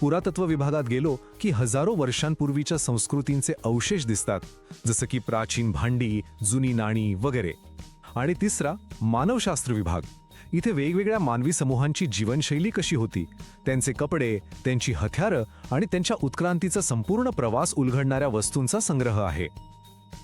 [SPEAKER 4] पुरातत्व विभागात गेलो की हजारो वर्षांपूर्वीच्या संस्कृतींचे अवशेष दिसतात, जसं की प्राचीन भांडी, जुनी नाणी वगैरे. आणि तिसरा, मानवशास्त्र विभाग. इथे वेगवेगळ्या मानवी समूहांची जीवनशैली कशी होती, त्यांचे कपडे, त्यांची हत्यारं आणि त्यांच्या उत्क्रांतीचा संपूर्ण प्रवास उलगडणाऱ्या वस्तूंचा संग्रह आहे.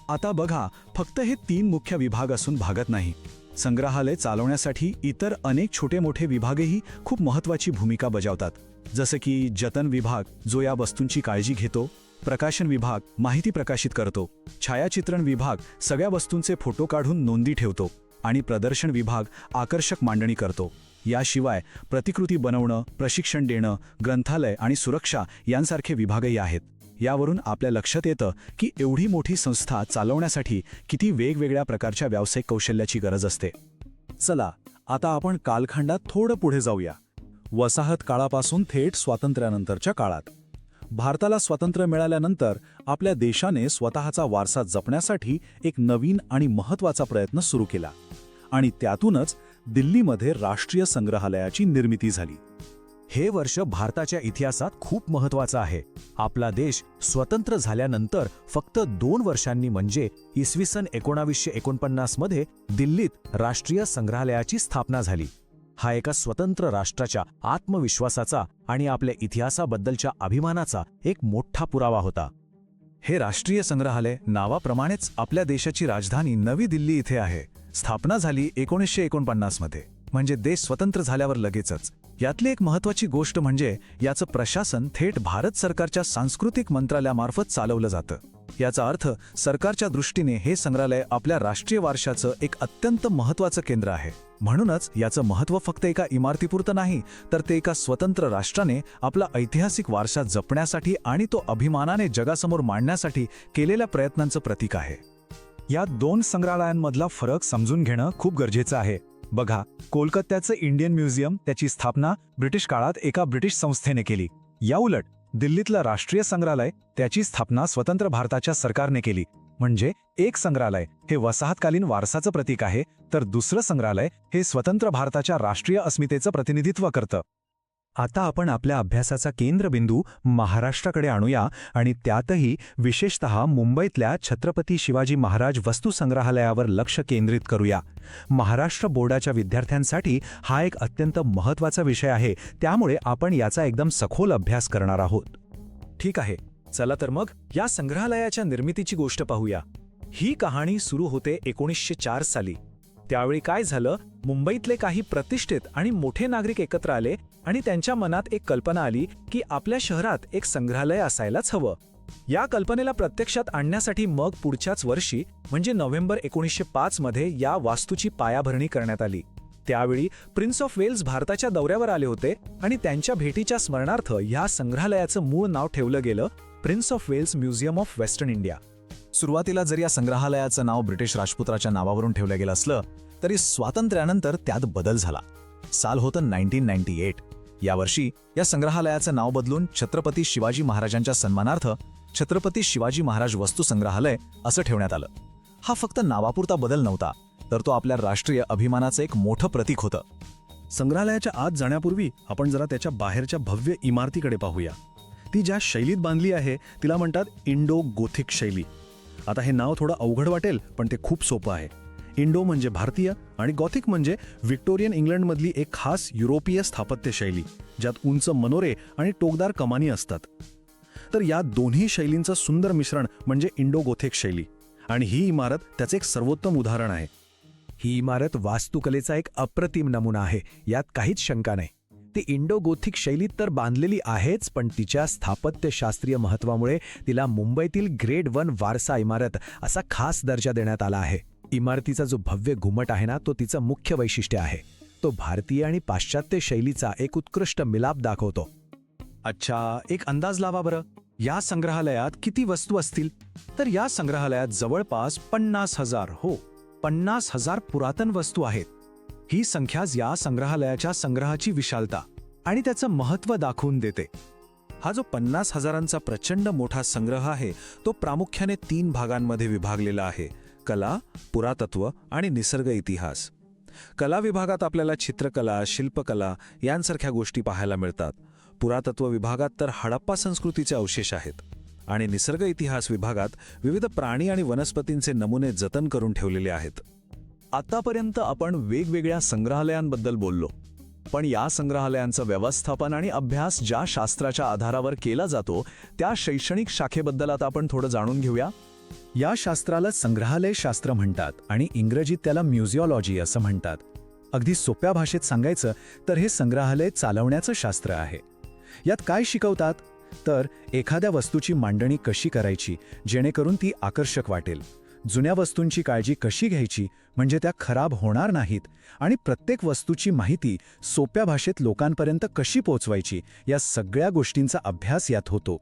[SPEAKER 6] आता बघा, फक्त हे 3 मुख्य विभाग असून भागत नाही. संग्रहालय चालवण्यासाठी इतर अनेक छोटे मोठे विभागही खूप महत्त्वाची भूमिका बजावतात. जसं की जतन विभाग, जो या वस्तूंची काळजी घेतो, प्रकाशन विभाग माहिती प्रकाशित करतो, छायाचित्रण विभाग सगळ्या वस्तूंचे फोटो काढून नोंदी ठेवतो आणि प्रदर्शन विभाग आकर्षक मांडणी करतो. याशिवाय प्रतिकृती बनवणं, प्रशिक्षण देणं, ग्रंथालय आणि सुरक्षा यांसारखे विभागही आहेत. यावरून आपल्या लक्षात येतं की एवढी मोठी संस्था चालवण्यासाठी किती वेगवेगळ्या प्रकारच्या व्यावसायिक कौशल्याची गरज असते. चला, आता आपण कालखंडात थोडं पुढे जाऊया. वसाहत काळापासून थेट स्वातंत्र्यानंतरच्या काळात. भारताला स्वातंत्र्य मिळाल्यानंतर आपल्या देशाने स्वतःचा वारसा जपण्यासाठी एक नवीन आणि महत्त्वाचा प्रयत्न सुरू केला आणि त्यातूनच दिल्लीमध्ये राष्ट्रीय संग्रहालयाची निर्मिती झाली.
[SPEAKER 5] हे वर्ष भारताच्या इतिहासात खूप महत्त्वाचं आहे. आपला देश स्वतंत्र झाल्यानंतर फक्त 2 वर्षांनी म्हणजे इसवी सन 1949 मध्ये दिल्लीत राष्ट्रीय संग्रहालयाची स्थापना झाली. हा एका स्वतंत्र राष्ट्राच्या आत्मविश्वासाचा आणि आपल्या इतिहासाबद्दलच्या अभिमानाचा एक मोठा पुरावा होता.
[SPEAKER 7] हे राष्ट्रीय संग्रहालय नावाप्रमाणेच आपल्या देशाची राजधानी नवी दिल्ली इथे आहे. स्थापना झाली 1949 मध्ये, म्हणजे देश स्वतंत्र झाल्यावर लगेचच. यातली एक महत्त्वाची गोष्ट म्हणजे याचं प्रशासन थेट भारत सरकारच्या सांस्कृतिक मंत्रालयामार्फत चालवलं जातं. याचा अर्थ सरकारच्या दृष्टीने हे संग्रहालय आपल्या राष्ट्रीय वारशाचं एक अत्यंत महत्त्वाचं केंद्र आहे. म्हणूनच याचं महत्त्व फक्त एका इमारतीपुरतं नाही, तर ते एका स्वतंत्र राष्ट्राने आपला ऐतिहासिक वारसा जपण्यासाठी आणि तो अभिमानाने जगासमोर मांडण्यासाठी केलेल्या प्रयत्नांचं प्रतीक आहे.
[SPEAKER 6] या 2 संग्रहालयांमधला फरक समजून घेणं खूप गरजेचं आहे. बघा, कोलकात्याचं इंडियन म्युझियम त्याची स्थापना ब्रिटिश काळात एका ब्रिटिश संस्थेने केली. याउलट दिल्लीतलं राष्ट्रीय संग्रहालय त्याची स्थापना स्वतंत्र भारताच्या सरकारने केली. म्हणजे एक संग्रहालय हे वसाहतकालीन वारसाचं प्रतीक आहे, तर दुसरं संग्रहालय हे स्वतंत्र भारताच्या राष्ट्रीय अस्मितेचं प्रतिनिधित्व करतं.
[SPEAKER 5] आता आपण आपल्या अभ्यासाचा केंद्रबिंदू महाराष्ट्राकडे आणूया आणि त्यातही विशेषतः मुंबईतल्या छत्रपती शिवाजी महाराज वस्तू संग्रहालयावर लक्ष केंद्रित करूया. महाराष्ट्र बोर्डाच्या विद्यार्थ्यांसाठी हा एक अत्यंत महत्त्वाचा विषय आहे, त्यामुळे आपण याचा एकदम सखोल अभ्यास करणार आहोत.
[SPEAKER 7] ठीक आहे, चला तर मग या संग्रहालयाच्या निर्मितीची गोष्ट पाहूया. ही कहाणी सुरू होते 1904 साली. त्यावेळी काय झालं, मुंबईतले काही प्रतिष्ठित आणि मोठे नागरिक एकत्र आले आणि त्यांच्या मनात एक कल्पना आली की आपल्या शहरात एक संग्रहालय असायलाच हवं. या कल्पनेला प्रत्यक्षात आणण्यासाठी मग पुढच्याच वर्षी म्हणजे नोव्हेंबर 1905 मध्ये या वास्तूची पायाभरणी करण्यात आली. त्यावेळी प्रिन्स ऑफ वेल्स भारताच्या दौऱ्यावर आले होते आणि त्यांच्या भेटीच्या स्मरणार्थ या संग्रहालयाचं मूळ नाव ठेवलं गेलं prince of Wales museum of western India.
[SPEAKER 4] सुरुवातीला जर या संग्रहालयाचं नाव ब्रिटिश राजपुत्राच्या नावावरून ठेवलं गेलं असलं तरी स्वातंत्र्यानंतर त्यात बदल झाला. साल होतं 1998. यावर्षी या संग्रहालयाचं नाव बदलून छत्रपती शिवाजी महाराजांच्या सन्मानार्थ छत्रपती शिवाजी महाराज वस्तू संग्रहालय असं ठेवण्यात आलं. हा फक्त नावापुरता बदल नव्हता, तर तो आपल्या राष्ट्रीय अभिमानाचं एक मोठं प्रतीक होतं.
[SPEAKER 6] संग्रहालयाच्या आत जाण्यापूर्वी आपण जरा त्याच्या बाहेरच्या भव्य इमारतीकडे पाहूया. ती ज्या शैलीत बांधली आहे तिला म्हणतात इंडो गोथिक शैली. आता हे नाव थोडं अवघड वाटेल, पण ते खूप सोपं आहे. इंडो म्हणजे भारतीय आणि गॉथिक म्हणजे व्हिक्टोरियन इंग्लंडमधली एक खास युरोपीय स्थापत्य शैली, ज्यात उंच मनोरे आणि टोकदार कमानी असतात. तर या दोन्ही शैलींचं सुंदर मिश्रण म्हणजे इंडो गोथिक शैली, आणि ही इमारत त्याचं एक सर्वोत्तम उदाहरण आहे.
[SPEAKER 7] ही इमारत वास्तुकलेचा एक अप्रतिम नमुना आहे, यात काहीच शंका नाही. ती इंडो गोथिक शैलीत तर बांधलेली आहेच, पण तिच्या स्थापत्यशास्त्रीय महत्त्वामुळे तिला मुंबईतील ग्रेड 1 वारसा इमारत असा खास दर्जा देण्यात आला आहे. इमारतीचा जो भव्य घुमट आहे ना, तो तिचं मुख्य वैशिष्ट्य आहे. तो भारतीय आणि पाश्चात्य शैलीचा एक उत्कृष्ट मिलाप दाखवतो.
[SPEAKER 6] अच्छा, एक अंदाज लावा बरं, या संग्रहालयात किती वस्तू असतील? तर या संग्रहालयात जवळपास 50,000 पुरातन वस्तू आहेत. ही संख्याच या संग्रहालयाच्या संग्रहाची विशालता आणि त्याचं महत्त्व दाखवून देते. हा जो 50,000चा प्रचंड मोठा संग्रह आहे, तो प्रामुख्याने 3 भागांमध्ये विभागलेला आहे: कला, पुरातत्व आणि निसर्ग इतिहास.
[SPEAKER 7] कला विभागात आपल्याला चित्रकला, शिल्पकला यांसारख्या गोष्टी पाहायला मिळतात. पुरातत्व विभागात तर हडप्पा संस्कृतीचे अवशेष आहेत. आणि निसर्ग इतिहास विभागात विविध प्राणी आणि वनस्पतींचे नमुने जतन करून ठेवलेले आहेत.
[SPEAKER 4] आतापर्यंत आपण वेगवेगळ्या संग्रहालयांबद्दल बोललो, पण या संग्रहालयांचं व्यवस्थापन आणि अभ्यास ज्या शास्त्राच्या आधारावर केला जातो त्या शैक्षणिक शाखेबद्दल आता आपण थोडं जाणून घेऊया. या शास्त्राला संग्रहालय शास्त्र म्हणतात आणि इंग्रजीत त्याला म्युझिओलॉजी असं म्हणतात. अगदी सोप्या भाषेत सांगायचं तर हे संग्रहालय चालवण्याचं शास्त्र आहे. यात काय शिकवतात तर एखाद्या वस्तूची मांडणी कशी करायची जेणेकरून ती आकर्षक वाटेल, जुन्या वस्तूंची काळजी कशी घ्यायची म्हणजे त्या खराब होणार नाहीत, आणि प्रत्येक वस्तूची माहिती सोप्या भाषेत लोकांपर्यंत कशी पोहोचवायची, या सगळ्या गोष्टींचा अभ्यास यात होतो.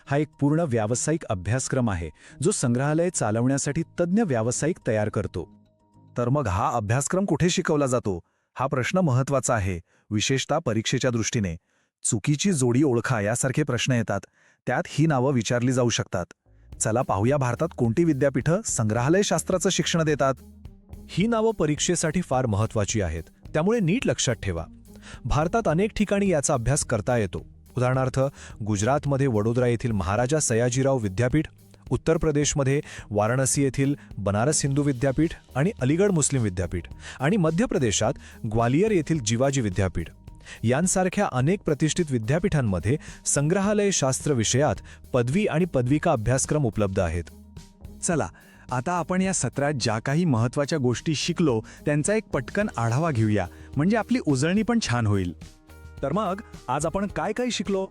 [SPEAKER 4] हा एक पूर्ण व्यावसायिक अभ्यासक्रम आहे जो संग्रहालय चालवण्यासाठी तज्ज्ञ व्यावसायिक तयार करतो. तर मग हा अभ्यासक्रम कुठे शिकवला जातो हा प्रश्न महत्त्वाचा आहे, विशेषतः परीक्षेच्या दृष्टीने. चुकीची जोडी ओळखा यासारखे प्रश्न येतात, त्यात ही नावं विचारली जाऊ शकतात. चला पाहूया भारतात कोणती विद्यापीठं संग्रहालय शास्त्राचं शिक्षण देतात. ही नावं परीक्षेसाठी फार महत्त्वाची आहेत, त्यामुळे नीट लक्षात ठेवा. भारतात अनेक ठिकाणी याचा अभ्यास करता येतो. उदाहरणार्थ गुजरातमध्ये वडोदरा येथील महाराजा सयाजीराव विद्यापीठ, उत्तर प्रदेशमध्ये वाराणसी येथील बनारस हिंदू विद्यापीठ आणि अलीगड मुस्लिम विद्यापीठ, आणि मध्य प्रदेशात ग्वालियर येथील जिवाजी विद्यापीठ यांसारख्या अनेक प्रतिष्ठित विद्यापीठांमध्ये संग्रहालय शास्त्र विषयात पदवी आणि पदविका अभ्यासक्रम उपलब्ध आहेत.
[SPEAKER 6] चला आता आपण या सत्रात ज्या काही महत्त्वाच्या गोष्टी शिकलो त्यांचा एक पटकन आढावा घेऊया, म्हणजे आपली उजळणी पण छान होईल.
[SPEAKER 4] तर मग आज आपण काय काय शिकलो.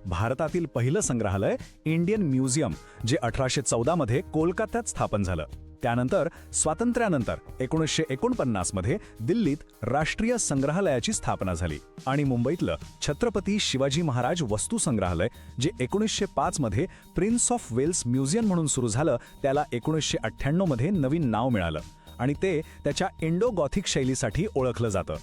[SPEAKER 4] भारतातील पहिलं संग्रहालय इंडियन म्युझियम, जे 1814 मध्ये कोलकात्यात स्थापन झालं. त्यानंतर स्वातंत्र्यानंतर 1949 मध्ये दिल्लीत राष्ट्रीय संग्रहालयाची स्थापना झाली. आणि मुंबईतलं छत्रपती शिवाजी महाराज वस्तू संग्रहालय, जे 1905 मध्ये प्रिन्स ऑफ वेल्स म्युझियम म्हणून सुरू झालं, त्याला 1998 मध्ये नवीन नाव मिळालं आणि ते त्याच्या इंडो गॉथिक शैलीसाठी ओळखलं जातं.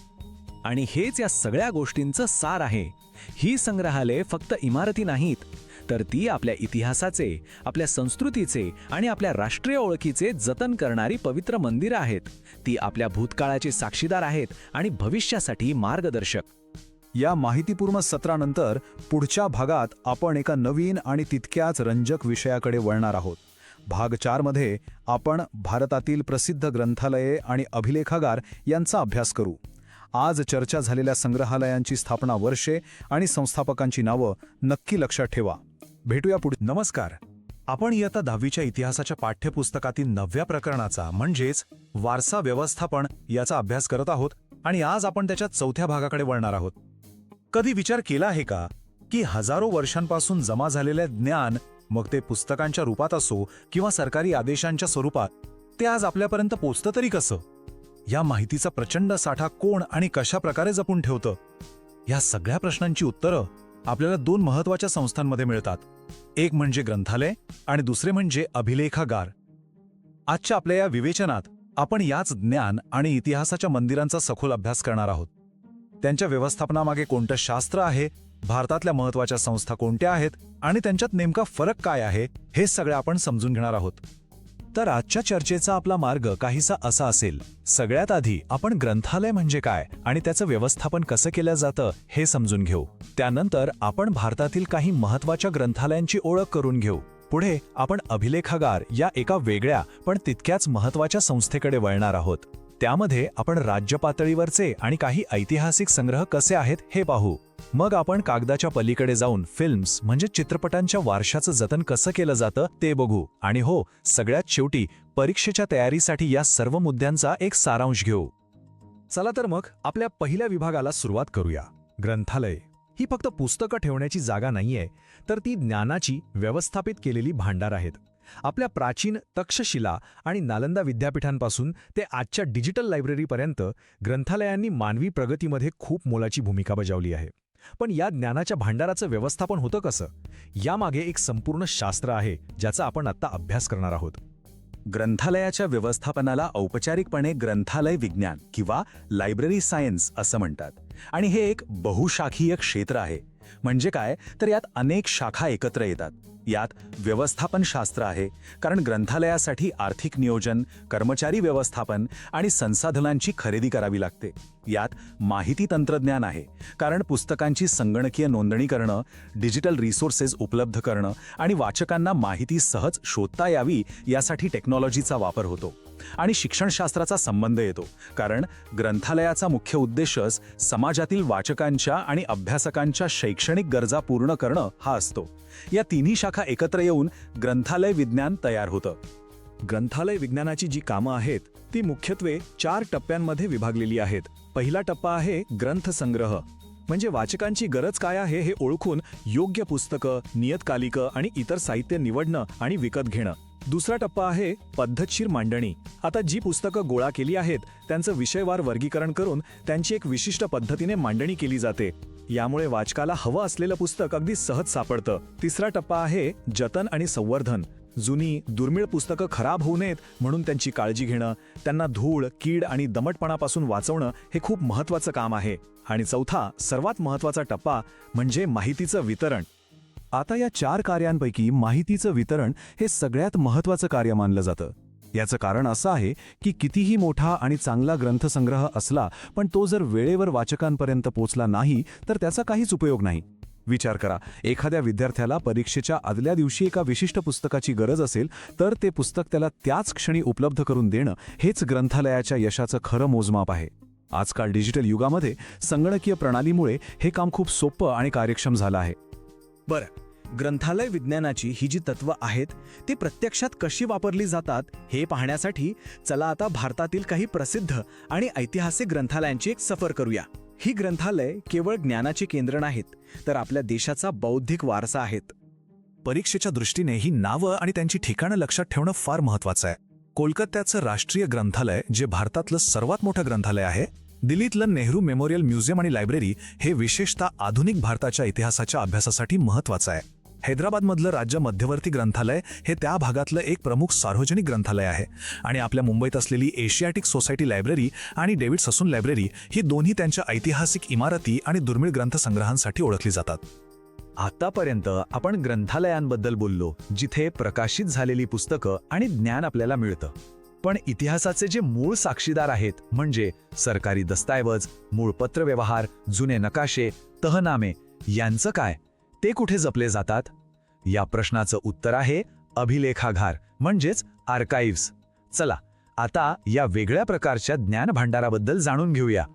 [SPEAKER 7] आणि हेच या सगळ्या गोष्टींचं सार आहे. ही संग्रहालये फक्त इमारती नाहीत, तर ती आपल्या इतिहासाचे, आपल्या संस्कृतीचे आणि आपल्या राष्ट्रीय ओळखीचे जतन करणारी पवित्र मंदिरं आहेत. ती आपल्या भूतकाळाचे साक्षीदार आहेत आणि भविष्यासाठी मार्गदर्शक.
[SPEAKER 4] या माहितीपूर्ण सत्रानंतर पुढच्या भागात आपण एका नवीन आणि तितक्याच रंजक विषयाकडे वळणार आहोत. भाग 4 मध्ये आपण भारतातील प्रसिद्ध ग्रंथालये आणि अभिलेखागार यांचा अभ्यास करू. आज चर्चा झालेल्या संग्रहालयांची स्थापना वर्षे आणि संस्थापकांची नावं नक्की लक्षात ठेवा. भेटूया पुढे.
[SPEAKER 6] नमस्कार. आपण इयत्ता 10वीच्या इतिहासाच्या पाठ्यपुस्तकातील 9व्या प्रकरणाचा म्हणजेच वारसा व्यवस्थापन याचा अभ्यास करत आहोत आणि आज आपण त्याच्या 4थ्या भागाकडे वळणार आहोत. कधी विचार केला आहे का की हजारो वर्षांपासून जमा झालेले ज्ञान, मग ते पुस्तकांच्या रूपात असो किंवा सरकारी आदेशांच्या स्वरूपात, ते आज आपल्यापर्यंत पोचतं तरी कसं? या माहितीचा प्रचंड साठा कोण आणि कशा प्रकारे जपून ठेवतं? या सगळ्या प्रश्नांची उत्तरं आपल्याला 2 महत्त्वाच्या संस्थांमध्ये मिळतात. एक म्हणजे ग्रंथालय आणि दुसरे म्हणजे अभिलेखागार. आजच्या आपल्या या विवेचनात आपण याच ज्ञान आणि इतिहासाच्या मंदिरांचा सखोल अभ्यास करणार आहोत. त्यांच्या व्यवस्थापनामागे कोणतं शास्त्र आहे, भारतातल्या महत्त्वाच्या संस्था कोणत्या आहेत आणि त्यांच्यात नेमका फरक काय आहे, हे सगळं आपण समजून घेणार आहोत.
[SPEAKER 4] तर आजच्या चर्चेचा आपला मार्ग काहीसा असा असेल. सगळ्यात आधी आपण ग्रंथालय म्हणजे काय आणि त्याचं व्यवस्थापन कसं केलं जातं हे समजून घेऊ. त्यानंतर आपण भारतातील काही महत्त्वाच्या ग्रंथालयांची ओळख करून घेऊ. पुढे आपण अभिलेखागार या एका वेगळ्या पण तितक्याच महत्त्वाच्या संस्थेकडे वळणार आहोत. त्यामध्ये आपण राज्य पातळीवरचे आणि काही ऐतिहासिक संग्रह कसे आहेत हे पाहू. मग आपण कागदाच्या पलीकडे जाऊन फिल्म्स म्हणजे चित्रपटांच्या वारशाचं जतन कसं केलं जातं ते बघू. आणि हो, सगळ्यात शेवटी परीक्षेच्या तयारीसाठी या सर्व मुद्द्यांचा एक सारांश घेऊ. चला तर मग आपल्या पहिल्या विभागाला सुरुवात करूया. ग्रंथालय ही फक्त पुस्तकं ठेवण्याची जागा नाहीये, तर ती ज्ञानाची व्यवस्थापित केलेली भांडार आहेत. आपल्या प्राचीन तक्षशिला आणि नालंदा विद्यापीठांपासून ते आजच्या डिजिटल लायब्ररीपर्यंत ग्रंथालयांनी मानवी प्रगतीमध्ये खूप मोलाची भूमिका बजावली आहे. पण या ज्ञानाच्या भांडाराचं व्यवस्थापन होतं कसं, यामागे एक संपूर्ण शास्त्र आहे ज्याचा आपण आत्ता अभ्यास करणार आहोत.
[SPEAKER 6] ग्रंथालयाच्या व्यवस्थापनाला औपचारिकपणे ग्रंथालय विज्ञान किंवा लायब्ररी सायन्स असं म्हणतात. आणि हे एक बहुशाखीय क्षेत्र आहे. म्हणजे काय तर यात अनेक शाखा एकत्र येतात. यात व्यवस्थापनशास्त्र आहे, कारण ग्रंथालयासाठी आर्थिक नियोजन, कर्मचारी व्यवस्थापन आणि संसाधनांची खरेदी करावी लागते. यात माहिती तंत्रज्ञान आहे, कारण पुस्तकांची संगणकीय नोंदणी करणं, डिजिटल रिसोर्सेस उपलब्ध करणं आणि वाचकांना माहिती सहज शोधता यावी यासाठी टेक्नॉलॉजीचा वापर होतो. आणि शिक्षणशास्त्राचा संबंध येतो, कारण ग्रंथालयाचा मुख्य उद्देशच समाजातील वाचकांच्या आणि अभ्यासकांच्या शैक्षणिक गरजा पूर्ण करणं हा असतो. या तिन्ही शाखा एकत्र येऊन ग्रंथालय विज्ञान तयार होतं.
[SPEAKER 4] ग्रंथालय विज्ञानाची जी कामं आहेत ती मुख्यत्वे 4 टप्प्यांमध्ये विभागलेली आहेत. पहिला टप्पा आहे ग्रंथसंग्रह, म्हणजे वाचकांची गरज काय आहे हे ओळखून योग्य पुस्तकं, नियतकालिकं आणि इतर साहित्य निवडणं आणि विकत घेणं. दुसरा टप्पा आहे पद्धतशीर मांडणी. आता जी पुस्तकं गोळा केली आहेत त्यांचं विषयवार वर्गीकरण करून त्यांची एक विशिष्ट पद्धतीने मांडणी केली जाते. यामुळे वाचकाला हवं असलेलं पुस्तक अगदी सहज सापडतं. तिसरा टप्पा आहे जतन आणि संवर्धन. जुनी दुर्मिळ पुस्तकं खराब होऊ नयेत म्हणून त्यांची काळजी घेणं, त्यांना धूळ, कीड आणि दमटपणापासून वाचवणं हे खूप महत्त्वाचं काम आहे. आणि चौथा, सर्वात महत्त्वाचा टप्पा म्हणजे माहितीचं वितरण. आता या 4 कार्यांपैकी माहितीचं वितरण हे सगळ्यात महत्त्वाचं कार्य मानलं जातं. याचं कारण असं आहे की कितीही मोठा आणि चांगला ग्रंथसंग्रह असला पण तो जर वेळेवर वाचकांपर्यंत पोचला नाही तर त्याचा काहीच उपयोग नाही. विचार करा, एखाद्या विद्यार्थ्याला परीक्षेच्या आदल्या दिवशी एका विशिष्ट पुस्तकाची गरज असेल तर ते पुस्तक त्याला त्याच क्षणी उपलब्ध करून देणं हेच ग्रंथालयाच्या यशाचं खरं मोजमाप आहे. आजकाल डिजिटल युगामध्ये संगणकीय प्रणालीमुळे हे काम खूप सोपं आणि कार्यक्षम झालं आहे. बरं, ग्रंथालय विज्ञानाची ही जी तत्त्वं आहेत ती प्रत्यक्षात कशी वापरली जातात हे पाहण्यासाठी चला आता भारतातील काही प्रसिद्ध आणि ऐतिहासिक ग्रंथालयांची एक सफर करूया. ही ग्रंथालय केवळ ज्ञानाची केंद्र नाहीत, तर आपल्या देशाचा बौद्धिक वारसा आहेत. परीक्षेच्या दृष्टीने ही नावं आणि त्यांची ठिकाणं लक्षात ठेवणं फार महत्त्वाचं आहे. कोलकात्याचं राष्ट्रीय ग्रंथालय जे भारतातलं सर्वात मोठं ग्रंथालय आहे, दिल्लीतलं नेहरू मेमोरियल म्युझियम आणि लायब्ररी हे विशेषतः आधुनिक भारताच्या इतिहासाच्या अभ्यासासाठी महत्त्वाचं आहे. हैदराबादमधलं राज्य मध्यवर्ती ग्रंथालय हे त्या भागातलं एक प्रमुख सार्वजनिक ग्रंथालय आहे. आणि आपल्या मुंबईत असलेली एशियाटिक सोसायटी लायब्ररी आणि डेव्हिड ससून लायब्ररी ही दोन्ही त्यांच्या ऐतिहासिक इमारती आणि दुर्मिळ ग्रंथसंग्रहांसाठी ओळखली जातात. आतापर्यंत आपण ग्रंथालयांबद्दल बोललो, जिथे प्रकाशित झालेली पुस्तकं आणि ज्ञान आपल्याला मिळतं. पण इतिहासाचे जे मूळ साक्षीदार आहेत, म्हणजे सरकारी दस्तऐवज, मूळ पत्रव्यवहार, जुने नकाशे, तहनामे, यांचं काय? ते कुठे जपले जातात? या प्रश्नाचं उत्तर आहे अभिलेखागार, म्हणजेच आर्काइव्ह्ज. चला आता या वेगळ्या प्रकारच्या ज्ञानभांडाराबद्दल जाणून घेऊया.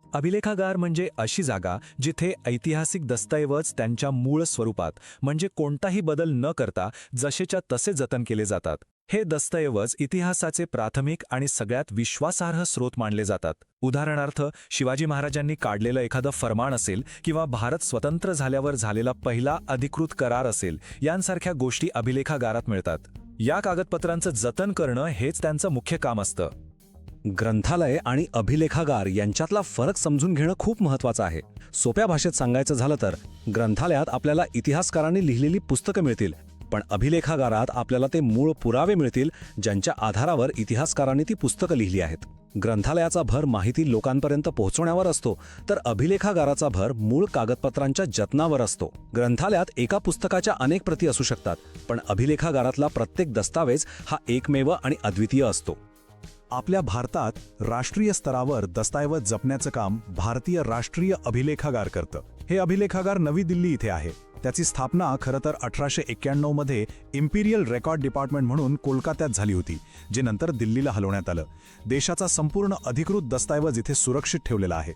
[SPEAKER 4] अभिलेखागार म्हणजे अशी जागा जिथे ऐतिहासिक दस्तऐवज त्यांच्या मूळ स्वरूपात, म्हणजे कोणताही बदल न करता जसेच्या तसे जतन केले जातात. हे दस्तऐवज इतिहासाचे प्राथमिक आणि सगळ्यात विश्वासार्ह स्रोत मानले जातात. उदाहरणार्थ, शिवाजी महाराजांनी काढलेलं एखादं फरमान असेल किंवा भारत स्वतंत्र झाल्यावर झालेला पहिला अधिकृत करार असेल, यांसारख्या गोष्टी अभिलेखागारात मिळतात. या कागदपत्रांचं जतन करणं हेच त्यांचं मुख्य काम असतं.
[SPEAKER 8] ग्रंथालय आणि अभिलेखागार यांच्यातला फरक समजून घेणं खूप महत्त्वाचं आहे. सोप्या भाषेत सांगायचं झालं तर ग्रंथालयात आपल्याला इतिहासकारांनी लिहिलेली पुस्तकं मिळतील, पण अभिलेखागारात आपल्याला ते मूळ पुरावे मिळतील ज्यांच्या आधारावर इतिहासकारांनी ती पुस्तकं लिहिली आहेत. ग्रंथालयाचा भर माहिती लोकांपर्यंत पोहोचवण्यावर असतो, तर अभिलेखागाराचा भर मूळ कागदपत्रांच्या जतनावर असतो. ग्रंथालयात एका पुस्तकाच्या अनेक प्रती असू शकतात, पण अभिलेखागारातला प्रत्येक दस्तावेज हा एकमेव आणि अद्वितीय असतो.
[SPEAKER 6] आपल्या भारतात राष्ट्रीय स्तरावर दस्तऐवज जपण्याचं काम भारतीय राष्ट्रीय अभिलेखागार करतं. हे अभिलेखागार नवी दिल्ली इथे आहे. त्याची स्थापना खरं तर 1891 मध्ये इम्पिरियल रेकॉर्ड डिपार्टमेंट म्हणून कोलकात्यात झाली होती, जे नंतर दिल्लीला हलवण्यात आलं. देशाचा संपूर्ण अधिकृत दस्तऐवज इथे सुरक्षित ठेवलेला आहे.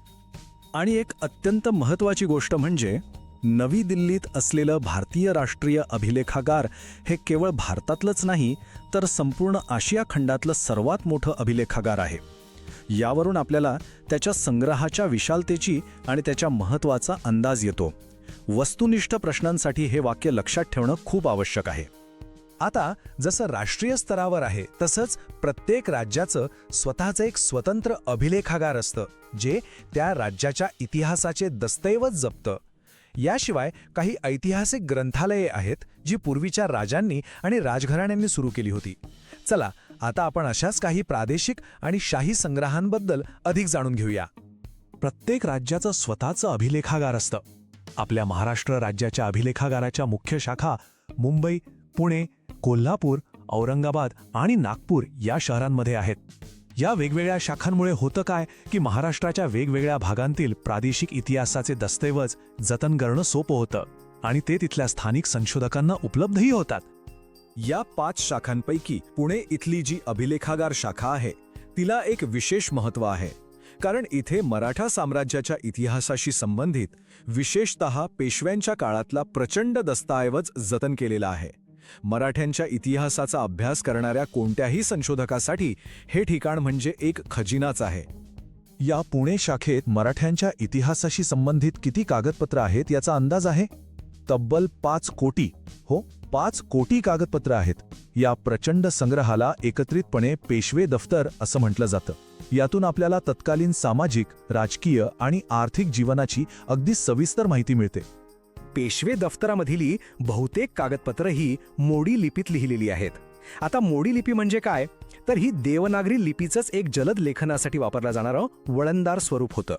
[SPEAKER 6] आणि एक अत्यंत महत्त्वाची गोष्ट म्हणजे नवी दिल्लीत असलेलं भारतीय राष्ट्रीय अभिलेखागार हे केवळ भारतातलंच नाही, तर संपूर्ण आशिया खंडातलं सर्वात मोठं अभिलेखागार आहे. यावरून आपल्याला त्याच्या संग्रहाच्या विशालतेची आणि त्याच्या महत्त्वाचा अंदाज येतो. वस्तुनिष्ठ प्रश्नांसाठी हे वाक्य लक्षात ठेवणं खूप आवश्यक आहे. आता जसं राष्ट्रीय स्तरावर आहे तसंच प्रत्येक राज्याचं स्वतःचं एक स्वतंत्र अभिलेखागार असतं, जे त्या राज्याच्या इतिहासाचे दस्तऐवज जपतं. याशिवाय काही ऐतिहासिक ग्रंथालये आहेत जी पूर्वीच्या राजांनी आणि राजघराण्यांनी सुरू केली होती. चला आता आपण अशाच काही प्रादेशिक आणि शाही संग्रहांबद्दल अधिक जाणून घेऊया. प्रत्येक राज्याचं स्वतःचं अभिलेखागार असतं. आपल्या महाराष्ट्र राज्याच्या अभिलेखागाराच्या मुख्य शाखा
[SPEAKER 5] मुंबई, पुणे, कोल्हापूर, औरंगाबाद आणि नागपूर या शहरांमध्ये आहेत. या वेगवेगळ्या शाखांमुळे होतं काय की महाराष्ट्राच्या वेगवेगळ्या भागांतील प्रादेशिक इतिहासाचे दस्तऐवज जतन करणं सोपं होतं आणि ते तिथल्या स्थानिक संशोधकांना उपलब्धही होतात.
[SPEAKER 7] या 5 शाखांपैकी पुणे इथली जी अभिलेखागार शाखा आहे तिला एक विशेष महत्त्व आहे, कारण इथे मराठा साम्राज्याच्या इतिहासाशी संबंधित विशेषतः पेशव्यांच्या काळातला प्रचंड दस्तऐवज जतन केलेला आहे. मराठ्यांच्या इतिहासाचा अभ्यास करणाऱ्या कोणत्याही संशोधकासाठी हे ठिकाण म्हणजे एक खजिनाच आहे.
[SPEAKER 6] या पुणे शाखेत मराठ्यांच्या इतिहासाशी संबंधित किती कागदपत्र आहेत याचा अंदाज आहे? तब्बल 5 कोटी. हो, 5 कोटी कागदपत्र आहेत. या प्रचंड संग्रहाला एकत्रितपणे पेशवे दफ्तर असं म्हटलं जातं. यातून आपल्याला तत्कालीन सामाजिक, राजकीय आणि आर्थिक जीवनाची अगदी सविस्तर माहिती मिळते.
[SPEAKER 9] पेशवे दफ्तरामधील बहुतेक कागदपत्र ही मोडी लिपीत लिहिलेली आहेत. आता मोडी लिपी म्हणजे काय, तर ही देवनागरी लिपीचंच एक जलद लेखनासाठी वापरलं जाणारं वळणदार स्वरूप होतं.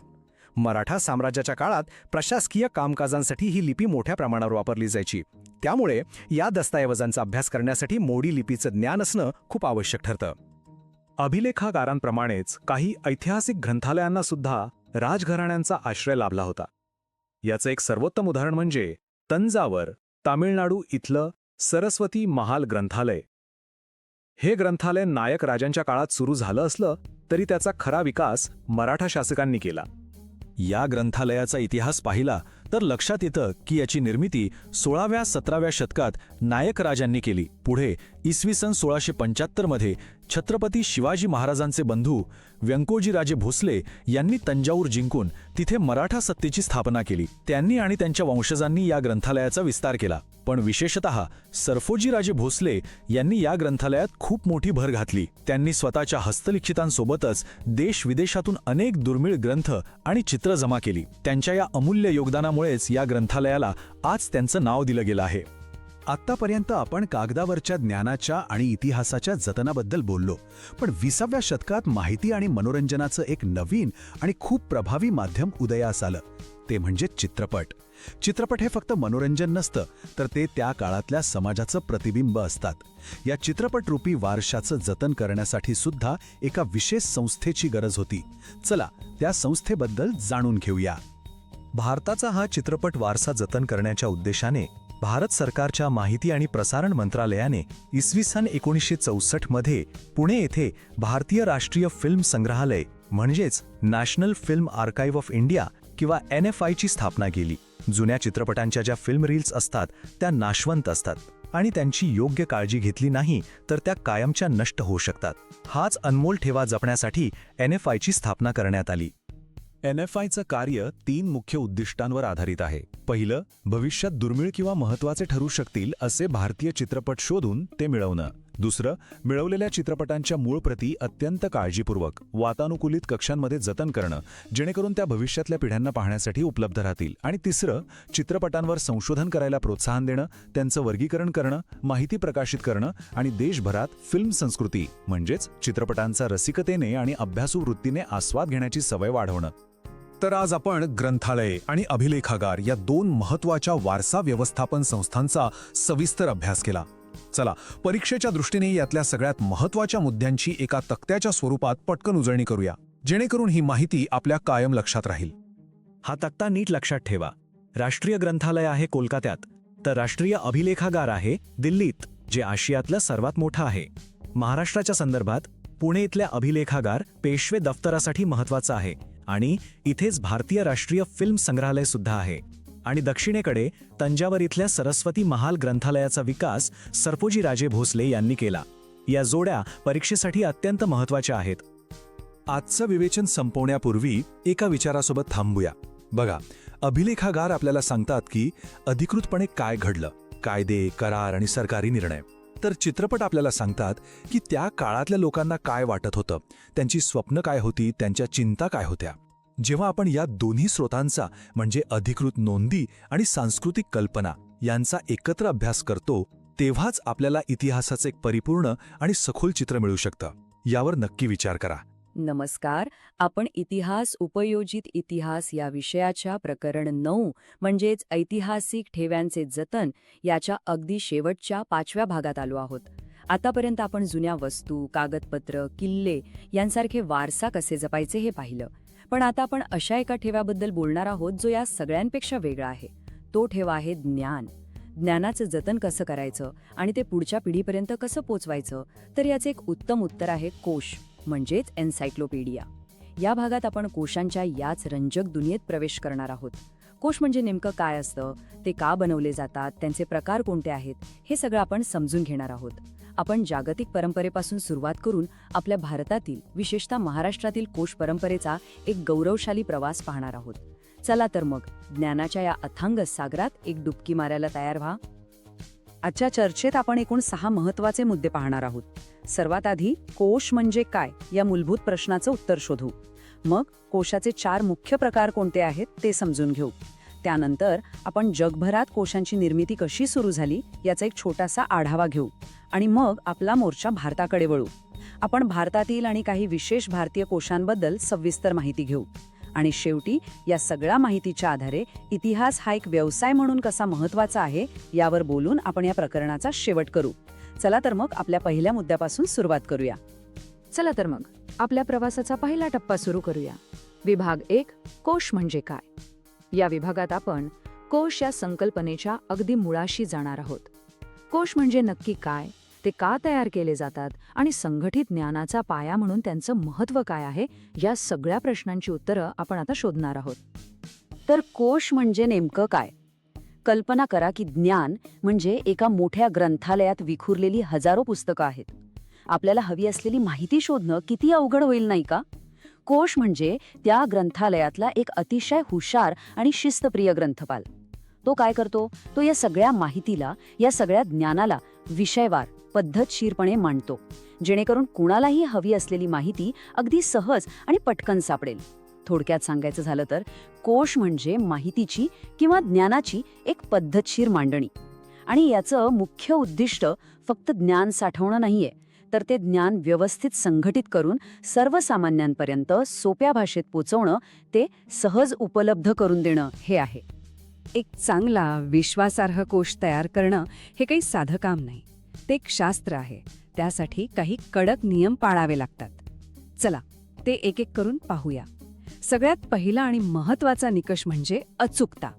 [SPEAKER 9] मराठा साम्राज्याच्या काळात प्रशासकीय कामकाजांसाठी ही लिपी मोठ्या प्रमाणावर वापरली जायची. त्यामुळे या दस्तऐवजांचा अभ्यास करण्यासाठी मोडी लिपीचं ज्ञान असणं खूप आवश्यक ठरतं.
[SPEAKER 5] अभिलेखागारांप्रमाणेच काही ऐतिहासिक ग्रंथालयांना सुद्धा राजघराण्यांचा आश्रय लाभला होता. याचं एक सर्वोत्तम उदाहरण म्हणजे तंजावर, तामिळनाडू इथलं सरस्वती महाल ग्रंथालय. हे ग्रंथालय नायक राजांच्या काळात सुरू झालं असलं तरी त्याचा खरा विकास मराठा शासकांनी केला.
[SPEAKER 7] या ग्रंथालयाचा इतिहास पाहिला तर लक्षात येतं की याची निर्मिती 16व्या-17व्या शतकात नायक राजांनी केली. पुढे इसवी सन 1675 मध्ये छत्रपती शिवाजी महाराजांचे बंधू व्यंकोजीराजे भोसले यांनी तंजाऊर जिंकून तिथे मराठा सत्तेची स्थापना केली. त्यांनी आणि त्यांच्या वंशजांनी या ग्रंथालयाचा विस्तार केला. पण विशेषतः सरफोजीराजे भोसले यांनी या ग्रंथालयात खूप मोठी भर घातली. त्यांनी स्वतःच्या हस्तलिखितांसोबतच देश-विदेशातून अनेक दुर्मिळ ग्रंथ आणि चित्र जमा केली. त्यांच्या या अमूल्य योगदानामुळेच या ग्रंथालयाला आज त्यांचं नाव दिलं गेलं आहे.
[SPEAKER 6] आत्तापर्यंत आपण कागदावरच्या ज्ञानाच्या आणि इतिहासाच्या जतनाबद्दल बोललो, पण 20व्या शतकात माहिती आणि मनोरंजनाचं एक नवीन आणि खूप प्रभावी माध्यम उदयास आलं. ते म्हणजे चित्रपट. चित्रपट हे फक्त मनोरंजन नसतं, तर ते त्या काळातल्या समाजाचं प्रतिबिंब असतात. या चित्रपटरूपी वारशाचं जतन करण्यासाठी सुद्धा एका विशेष संस्थेची गरज होती. चला त्या संस्थेबद्दल जाणून घेऊया.
[SPEAKER 5] भारताचा हा चित्रपट वारसा जतन करण्याच्या उद्देशाने भारत सरकारच्या माहिती आणि प्रसारण मंत्रालयाने इसवी सन 1964 मध्ये पुणे येथे भारतीय राष्ट्रीय फिल्म संग्रहालय म्हणजेच national film archive of India किंवा NFI ची स्थापना केली. जुन्या चित्रपटांच्या ज्या फिल्म रील्स असतात त्या नाशवंत असतात आणि त्यांची योग्य काळजी घेतली नाही तर त्या कायमच्या नष्ट होऊ शकतात. हाच अनमोल ठेवा जपण्यासाठी NFI ची स्थापना करण्यात आली.
[SPEAKER 6] NFIचं कार्य 3 मुख्य उद्दिष्टांवर आधारित आहे. पहिलं, भविष्यात दुर्मिळ किंवा महत्त्वाचे ठरू शकतील असे भारतीय चित्रपट शोधून ते मिळवणं. दुसरं, मिळवलेल्या चित्रपटांच्या मूळ प्रती अत्यंत काळजीपूर्वक वातानुकूलित कक्षांमध्ये जतन करणं, जेणेकरून त्या भविष्यातल्या पिढ्यांना पाहण्यासाठी उपलब्ध राहतील. आणि तिसरं, चित्रपटांवर संशोधन करायला प्रोत्साहन देणं, त्यांचं वर्गीकरण करणं, माहिती प्रकाशित करणं आणि देशभरात फिल्म संस्कृती म्हणजेच चित्रपटांचा रसिकतेने आणि अभ्यासू वृत्तीने आस्वाद घेण्याची सवय वाढवणं.
[SPEAKER 5] तर आज आपण ग्रंथालय आणि अभिलेखागार या 2 महत्त्वाच्या वारसा व्यवस्थापन संस्थांचा सविस्तर अभ्यास केला. चला परीक्षेच्या दृष्टीने यातल्या सगळ्यात महत्त्वाच्या मुद्द्यांची एका तक्त्याच्या स्वरूपात पटकन उजळणी करूया, जेणेकरून ही माहिती आपल्या कायम लक्षात राहील.
[SPEAKER 9] हा तक्ता नीट लक्षात ठेवा. राष्ट्रीय ग्रंथालय आहे कोलकात्यात, तर राष्ट्रीय अभिलेखागार आहे दिल्लीत, जे आशियातलं सर्वात मोठं आहे. महाराष्ट्राच्या संदर्भात पुणे इथल्या अभिलेखागार पेशवे दफ्तरासाठी महत्त्वाचं आहे आणि इथेच भारतीय राष्ट्रीय फिल्म संग्रहालय सुद्धा आहे. आणि दक्षिणेकडे तंजावर इथल्या सरस्वती महाल ग्रंथालयाचा विकास सरफोजीराजे भोसले यांनी केला. या जोड्या परीक्षेसाठी अत्यंत महत्त्वाच्या आहेत.
[SPEAKER 5] आजचं विवेचन संपवण्यापूर्वी एका विचारासोबत थांबूया. बघा, अभिलेखागार आपल्याला सांगतात की अधिकृतपणे काय घडलं, कायदे, करार आणि सरकारी निर्णय. तर चित्रपट आपल्याला सांगतात की त्या काळातल्या लोकांना काय वाटत होतं, त्यांची स्वप्न काय होती, त्यांच्या चिंता काय होत्या. जेव्हा आपण या दोन्ही स्रोतांचा म्हणजे अधिकृत नोंदी आणि सांस्कृतिक कल्पना यांचा एकत्र अभ्यास करतो, तेव्हाच आपल्याला इतिहासाचं एक परिपूर्ण आणि सखोल चित्र मिळू शकतं. यावर नक्की विचार करा.
[SPEAKER 2] नमस्कार. आपण इतिहास उपयोजित इतिहास या विषयाच्या प्रकरण 9 म्हणजेच ऐतिहासिक ठेव्यांचे जतन याच्या अगदी शेवटच्या 5व्या भागात आलो आहोत. आतापर्यंत आपण जुन्या वस्तू, कागदपत्र, किल्ले यांसारखे वारसा कसे जपायचे हे पाहिलं. पण आता आपण अशा एका ठेव्याबद्दल बोलणार आहोत जो या सगळ्यांपेक्षा वेगळा आहे. तो ठेवा आहे ज्ञान. ज्ञानाचं जतन कसं करायचं आणि ते पुढच्या पिढीपर्यंत कसं पोचवायचं, तर याचे एक उत्तम उत्तर आहे कोश म्हणजेच एन्सायक्लोपीडिया. या भागात आपण कोशांच्या याच रंजक दुनियेत प्रवेश करणार आहोत. कोश म्हणजे नेमकं काय असतं, ते का बनवले जातात, त्यांचे प्रकार कोणते आहेत, हे सगळं आपण समजून घेणार आहोत. आपण जागतिक परंपरेपासून सुरुवात करून आपल्या भारतातील, विशेषतः महाराष्ट्रातील कोश परंपरेचा एक गौरवशाली प्रवास पाहणार आहोत. चला तर मग ज्ञानाच्या या अथांग सागरात एक डुबकी मारायला तयार व्हा. आजच्या चर्चेत आपण एकूण 6 महत्त्वाचे मुद्दे पाहणार आहोत. सर्वात आधी कोश म्हणजे काय या मूलभूत प्रश्नाचं उत्तर शोधू. मग कोशाचे 4 मुख्य प्रकार कोणते आहेत ते समजून घेऊ. त्यानंतर आपण जगभरात कोशांची निर्मिती कशी सुरू झाली याचा एक छोटासा आढावा घेऊ. आणि मग आपला मोर्चा भारताकडे वळू. आपण भारतातील आणि काही विशेष भारतीय कोशांबद्दल सविस्तर माहिती घेऊ. आणि शेवटी या सगळ्या माहितीच्या आधारे इतिहास हा एक व्यवसाय म्हणून कसा महत्त्वाचा आहे यावर बोलून आपण या प्रकरणाचा शेवट करू. चला तर मग आपल्या पहिल्या मुद्द्यापासून सुरुवात करूया.
[SPEAKER 1] चला तर मग आपल्या प्रवासाचा पहिला टप्पा सुरू करूया. विभाग 1, कोश म्हणजे काय. या विभागात आपण कोश या संकल्पनेच्या अगदी मुळाशी जाणार आहोत. कोश म्हणजे नक्की काय, ते का तयार केले जातात आणि संघटित ज्ञानाचा पाया म्हणून त्यांचं महत्त्व काय आहे, या सगळ्या प्रश्नांची उत्तरं आपण आता शोधणार आहोत.
[SPEAKER 2] तर कोश म्हणजे नेमकं काय. कल्पना करा की ज्ञान म्हणजे एका मोठ्या ग्रंथालयात विखुरलेली हजारो पुस्तकं आहेत. आपल्याला हवी असलेली माहिती शोधणं किती अवघड होईल नाही का. कोश म्हणजे त्या ग्रंथालयातला एक अतिशय हुशार आणि शिस्तप्रिय ग्रंथपाल. तो काय करतो, तो या सगळ्या माहितीला, या सगळ्या ज्ञानाला विषयवार पद्धतशीरपणे मांडतो, जेणेकरून कुणालाही हवी असलेली माहिती अगदी सहज आणि पटकन सापडेल. थोडक्यात सांगायचं झालं तर कोश म्हणजे माहितीची किंवा ज्ञानाची एक पद्धतशीर मांडणी. आणि याचं मुख्य उद्दिष्ट फक्त ज्ञान साठवणं नाहीये, तर ते ज्ञान व्यवस्थित संघटित करून सर्वसामान्यांपर्यंत सोप्या भाषेत पोचवणं, ते सहज उपलब्ध करून देणं हे आहे.
[SPEAKER 1] एक चांगला विश्वासार्ह कोश तयार करणं हे काही साधं काम नाही. ते एक शास्त्र आहे. त्यासाठी काही कडक नियम पाळावे लागतात. चला ते एक एक करून पाहूया. सगळ्यात पहिला आणि महत्त्वाचा निकष म्हणजे अचूकता.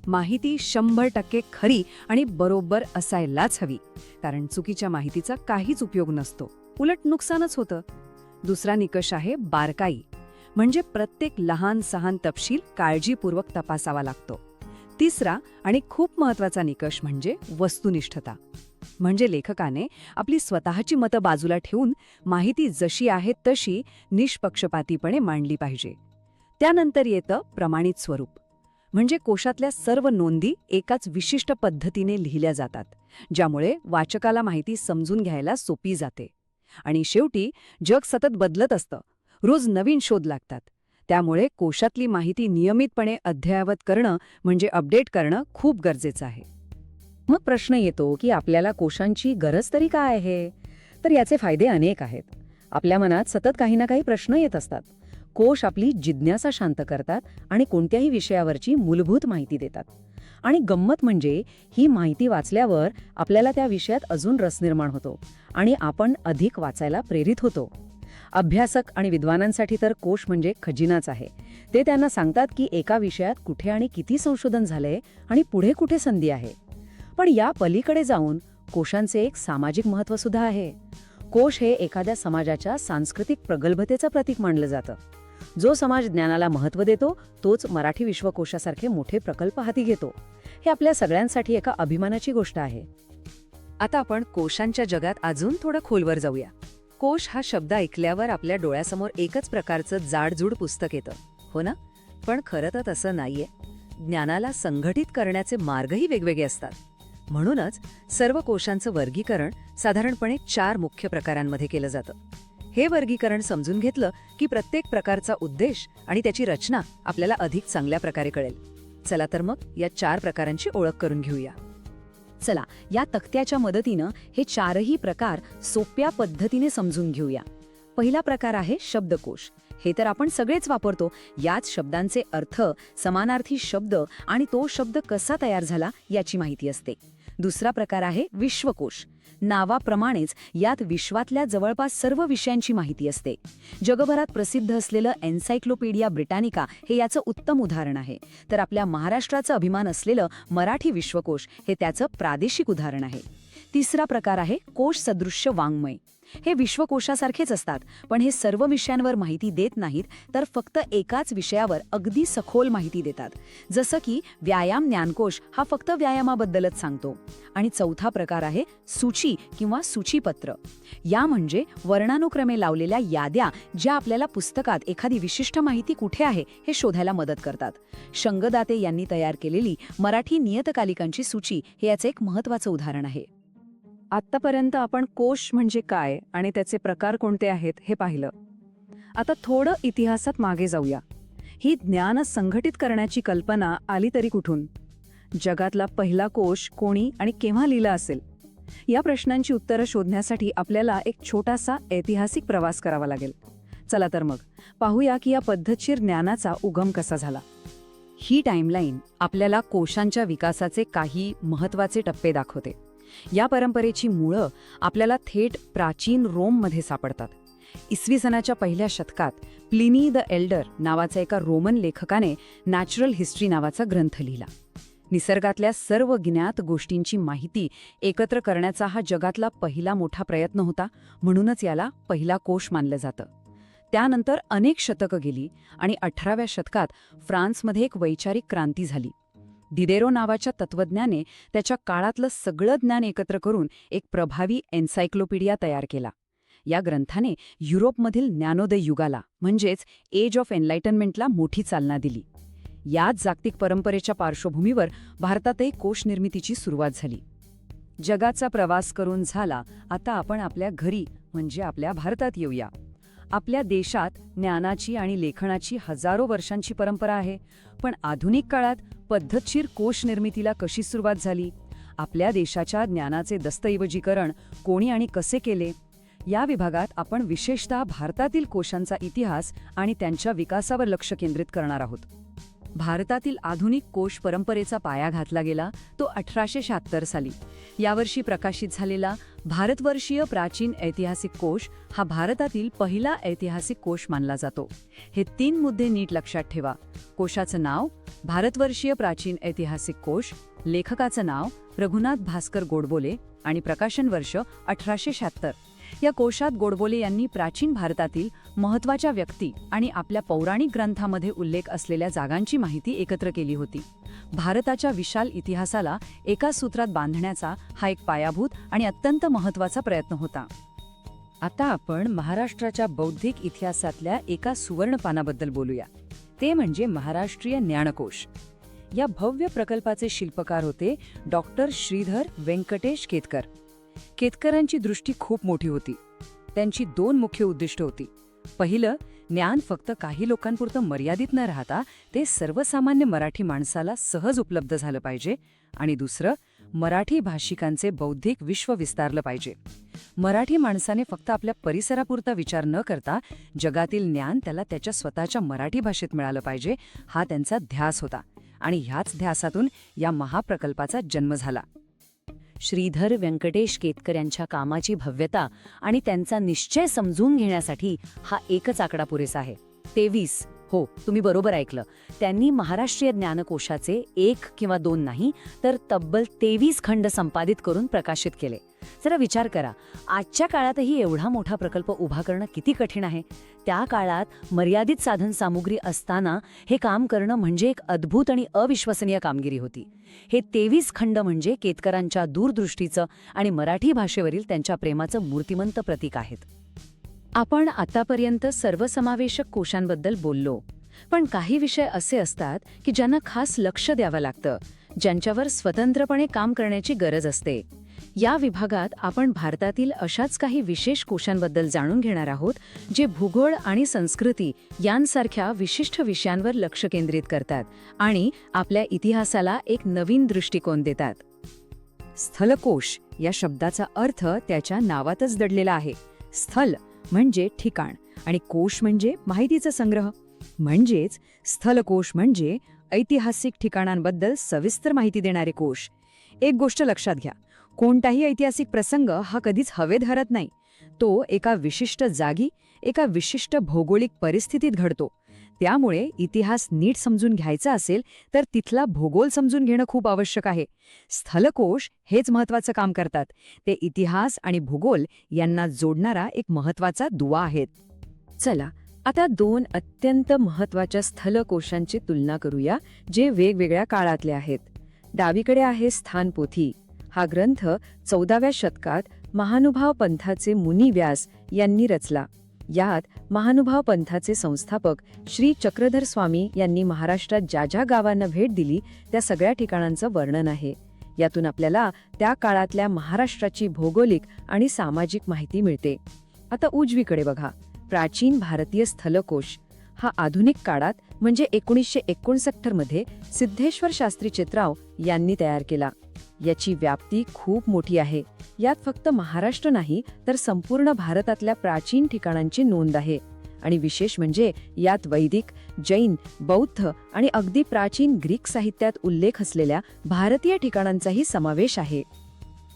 [SPEAKER 1] माहिती 100% खरी आणि बरोबर असायलाच हवी, कारण चुकीच्या माहितीचा काहीच उपयोग नसतो, उलट नुकसानच होतं. दुसरा निकष आहे बारकाई, म्हणजे प्रत्येक लहान सहान तपशील काळजीपूर्वक तपासावा लागतो. तिसरा आणि खूप महत्त्वाचा निकष म्हणजे वस्तुनिष्ठता, म्हणजे लेखकाने आपली स्वतःची मतं बाजूला ठेवून माहिती जशी आहे तशी निष्पक्षपातीपणे मांडली पाहिजे. त्यानंतर येतं प्रमाणित स्वरूप, म्हणजे कोशातल्या सर्व नोंदी एकाच विशिष्ट पद्धतीने लिहिल्या जातात, ज्यामुळे वाचकाला माहिती समजून घ्यायला सोपी जाते. आणि शेवटी जग सतत बदलत असतं, रोज नवीन शोध लागतात. त्यामुळे कोशातली माहिती नियमितपणे अद्ययावत करणं म्हणजे अपडेट करणं खूप गरजेचं आहे.
[SPEAKER 2] मग प्रश्न येतो की आपल्याला कोशांची गरज तरी काय आहे. तर याचे फायदे अनेक आहेत. आपल्या मनात सतत काही ना काही प्रश्न येत असतात. कोश आपली जिज्ञासा शांत करतात आणि कोणत्याही विषयावरची मूलभूत माहिती देतात. आणि गंमत म्हणजे ही माहिती वाचल्यावर आपल्याला त्या विषयात अजून रस निर्माण होतो आणि आपण अधिक वाचायला प्रेरित होतो. अभ्यासक आणि विद्वानांसाठी तर कोश म्हणजे खजिनाच आहे. ते त्यांना सांगतात की एका विषयात कुठे आणि किती संशोधन झालंय आणि पुढे कुठे संधी आहे. पण या पलीकडे जाऊन कोशांचे एक सामाजिक महत्त्व सुद्धा आहे. कोश हे एखाद्या समाजाच्या सांस्कृतिक प्रगल्भतेचं प्रतीक मानलं जातं. जो समाज ज्ञानाला महत्त्व देतो तोच मराठी विश्वकोशासारखे मोठे प्रकल्प हाती घेतो. हे आपल्या सगळ्यांसाठी एका अभिमानाची गोष्ट आहे.
[SPEAKER 1] आता आपण कोशांच्या जगात अजून थोडं खोलवर जाऊया. कोश हा शब्द ऐकल्यावर आपल्या डोळ्यासमोर एकच प्रकारचं जाडजूड पुस्तक येतं, हो ना? पण खरं तर तसं नाहीये. ज्ञानाला संघटित करण्याचे मार्गही वेगवेगळे असतात. म्हणूनच सर्व कोशांचं वर्गीकरण साधारणपणे 4 मुख्य प्रकारांमध्ये केलं जातं. हे वर्गीकरण समजून घेतलं की प्रत्येक प्रकारचा उद्देश आणि त्याची रचना आपल्याला अधिक चांगल्या प्रकारे कळेल. चला तर मग या 4 प्रकारांची ओळख करून घेऊया.
[SPEAKER 2] चला या तक्त्याच्या मदतीनं हे 4ही प्रकार सोप्या पद्धतीने समजून घेऊया. पहिला प्रकार आहे शब्दकोश. हे तर आपण सगळेच वापरतो. यात शब्दांचे अर्थ, समानार्थी शब्द आणि तो शब्द कसा तयार झाला याची माहिती असते. दुसरा प्रकार आहे विश्वकोश. नावाप्रमाणेच यात विश्वातल्या जवळपास सर्व विषयांची माहिती असते. जगभरात प्रसिद्ध असलेलं एन्सायक्लोपीडिया ब्रिटानिका हे याचं उत्तम उदाहरण आहे. तर आपल्या महाराष्ट्राचा अभिमान असलेलं मराठी विश्वकोश हे त्याचं प्रादेशिक उदाहरण आहे. तिसरा प्रकार आहे कोश सदृश्य वाङ्मय. हे विश्वकोशासारखेच असतात, पण हे सर्व विषयांवर माहिती देत नाहीत, तर फक्त एकाच विषयावर अगदी सखोल माहिती देतात. जसं की व्यायाम ज्ञानकोश हा फक्त व्यायामाबद्दलच सांगतो. आणि चौथा प्रकार आहे सूची किंवा सूचीपत्र. या म्हणजे वर्णानुक्रमे लावलेल्या याद्या, ज्या आपल्याला पुस्तकात एखादी विशिष्ट माहिती कुठे आहे हे शोधायला मदत करतात. शंगदाते यांनी तयार केलेली मराठी नियतकालिकांची सूची हे याचे एक महत्त्वाचं उदाहरण आहे.
[SPEAKER 3] आत्तापर्यंत आपण कोश म्हणजे काय आणि त्याचे प्रकार कोणते आहेत हे पाहिलं. आता थोडं इतिहासात मागे जाऊया. ही ज्ञान संघटित करण्याची कल्पना आली तरी कुठून? जगातला पहिला कोश कोणी आणि केव्हा लिहिला असेल? या प्रश्नांची उत्तरं शोधण्यासाठी आपल्याला एक छोटासा ऐतिहासिक प्रवास करावा लागेल. चला तर मग पाहूया की या पद्धतशीर ज्ञानाचा उगम कसा झाला.
[SPEAKER 2] ही टाईमलाईन आपल्याला कोशांच्या विकासाचे काही महत्त्वाचे टप्पे दाखवते. या परंपरेची मुळं आपल्याला थेट प्राचीन रोममध्ये सापडतात. इसवी सनाच्या पहिल्या शतकात प्लिनी द एल्डर नावाच्या एका रोमन लेखकाने नॅचरल हिस्ट्री नावाचा ग्रंथ लिहिला. निसर्गातल्या सर्व ज्ञात गोष्टींची माहिती एकत्र करण्याचा हा जगातला पहिला मोठा प्रयत्न होता, म्हणूनच याला पहिला कोश मानलं जातं. त्यानंतर अनेक शतकं गेली आणि 18व्या शतकात फ्रान्समध्ये एक वैचारिक क्रांती झाली. डिडेरो नावाच्या तत्वज्ञाने त्याच्या काळातलं सगळं ज्ञान एकत्र करून एक प्रभावी एन्सायक्लोपीडिया तयार केला. या ग्रंथाने युरोपमधील ज्ञानोदय युगाला म्हणजेच एज ऑफ एनलाइटनमेंटला मोठी चालना दिली. याच जागतिक परंपरेच्या पार्श्वभूमीवर भारतातही कोश निर्मितीची सुरुवात झाली. जगाचा प्रवास करून झाला, आता आपण आपल्या घरी म्हणजे आपल्या भारतात येऊया. आपल्या देशात ज्ञानाची आणि लेखनाची हजारो वर्षांची परंपरा आहे, पण आधुनिक काळात पद्धतशीर कोश निर्मितीला कशी सुरुवात झाली? आपल्या देशाच्या ज्ञानाचे दस्तऐवजीकरण कोणी आणि कसे केले? या विभागात आपण विशेषतः भारतातील कोशांचा इतिहास आणि त्यांच्या विकासावर लक्ष केंद्रित करणार आहोत. भारतातील आधुनिक कोश परंपरेचा पाया घातला गेला तो 1876 साली. यावर्षी प्रकाशित झालेला भारतवर्षीय प्राचीन ऐतिहासिक कोश हा भारतातील पहिला ऐतिहासिक कोश मानला जातो. हे 3 मुद्दे नीट लक्षात ठेवा. कोशाचं नाव भारतवर्षीय प्राचीन ऐतिहासिक कोश, लेखकाचं नाव रघुनाथ भास्कर गोडबोले आणि प्रकाशन वर्ष 1876. या कोशात गोडबोले यांनी प्राचीन भारतातील महत्त्वाच्या व्यक्ती आणि आपल्या पौराणिक ग्रंथामध्ये उल्लेख असलेल्या जागांची माहिती एकत्र केली होती. भारताच्या विशाल इतिहासाला एका सूत्रात बांधण्याचा हा एक पायाभूत आणि अत्यंत महत्त्वाचा प्रयत्न होता. आता आपण महाराष्ट्राच्या बौद्धिक इतिहासातल्या एका सुवर्णपानाबद्दल बोलूया. ते म्हणजे महाराष्ट्रीय ज्ञानकोश. या भव्य प्रकल्पाचे शिल्पकार होते डॉक्टर श्रीधर व्यंकटेश केतकर. केतकरांची दृष्टी खूप मोठी होती. त्यांची 2 मुख्य उद्दिष्ट होती. पहिलं, ज्ञान फक्त काही लोकांपुरतं मर्यादित न राहता ते सर्वसामान्य मराठी माणसाला सहज उपलब्ध झालं पाहिजे. आणि दुसरं, मराठी भाषिकांचे बौद्धिक विश्व विस्तारलं पाहिजे. मराठी माणसाने फक्त आपल्या परिसरापुरता विचार न करता जगातील ज्ञान त्याला त्याच्या स्वतःच्या मराठी भाषेत मिळालं पाहिजे, हा त्यांचा ध्यास होता. आणि ह्याच ध्यासातून या महाप्रकल्पाचा जन्म झाला. श्रीधर व्यंकटेश केतकर यांच्या कामाची भव्यता आणि त्यांचा निश्चय समजून घेण्यासाठी हा एकच आकडा पुरेसा आहे, 23. हो, तुम्ही बरोबर ऐकलं. त्यांनी महाराष्ट्रीय ज्ञानकोशाचे 1 किंवा 2 नाही, तर तब्बल 23 खंड संपादित करून प्रकाशित केले. जरा विचार करा, आजच्या काळातही एवढा मोठा प्रकल्प उभा करणं किती कठीण आहे. त्या काळात मर्यादित साधन सामुग्री असताना हे काम करणं म्हणजे एक अद्भुत आणि अविश्वसनीय कामगिरी होती. हे 23 खंड म्हणजे केतकरांच्या दूरदृष्टीचं आणि मराठी भाषेवरील त्यांच्या प्रेमाचं मूर्तिमंत प्रतीक आहेत. आपण आतापर्यंत सर्वसमावेशक कोशांबद्दल बोललो, पण काही विषय असे असतात की ज्यांना खास लक्ष द्यावं लागतं, ज्यांच्यावर स्वतंत्रपणे काम करण्याची गरज असते. या विभागात आपण भारतातील अशाच काही विशेष कोशांबद्दल जाणून घेणार आहोत, जे भूगोल आणि संस्कृती यांसारख्या विशिष्ट विषयांवर लक्ष केंद्रित करतात आणि आपल्या इतिहासाला एक नवीन दृष्टिकोन देतात. स्थलकोश या शब्दाचा अर्थ त्याच्या नावातच दडलेला आहे. स्थल म्हणजे ठिकाण आणि कोश म्हणजे माहितीचा संग्रह. म्हणजेच स्थलकोश म्हणजे ऐतिहासिक ठिकाणांबद्दल सविस्तर माहिती देणारे कोश. एक गोष्ट लक्षात घ्या, कोणताही ऐतिहासिक प्रसंग हा कधीच हवेत हरत नाही. तो एका विशिष्ट जागी, एका विशिष्ट भौगोलिक परिस्थितीत घडतो. त्यामुळे इतिहास नीट समजून घ्यायचा असेल तर तिथला भूगोल समजून घेणं खूप आवश्यक आहे. स्थलकोश हेच महत्त्वाचं काम करतात. ते इतिहास आणि भूगोल यांना जोडणारा एक महत्त्वाचा दुवा आहेत. चला आता 2 अत्यंत महत्त्वाच्या स्थलकोशांची तुलना करूया, जे वेगवेगळ्या काळातले आहेत. डावीकडे आहे स्थानपोथी. हा ग्रंथ 14व्या शतकात महानुभाव पंथाचे मुनी व्यास यांनी रचला. यात महानुभाव पंथाचे संस्थापक श्री चक्रधर स्वामी यांनी महाराष्ट्रात ज्या ज्या गावांना भेट दिली त्या सगळ्या ठिकाणांचं वर्णन आहे. यातून आपल्याला त्या काळातल्या महाराष्ट्राची भौगोलिक आणि सामाजिक माहिती मिळते. आता उजवीकडे बघा, प्राचीन भारतीय स्थलकोश. हा आधुनिक काळात म्हणजे 1969 मध्ये सिद्धेश्वर शास्त्री चित्राव यांनी तयार केला. याची व्याप्ती खूप मोठी आहे. यात फक्त महाराष्ट्र नाही तर संपूर्ण भारतातल्या प्राचीन ठिकाणांची नोंद आहे. आणि विशेष म्हणजे यात वैदिक, जैन, बौद्ध आणि अगदी प्राचीन ग्रीक साहित्यात उल्लेख असलेल्या भारतीय ठिकाणांचाही समावेश आहे.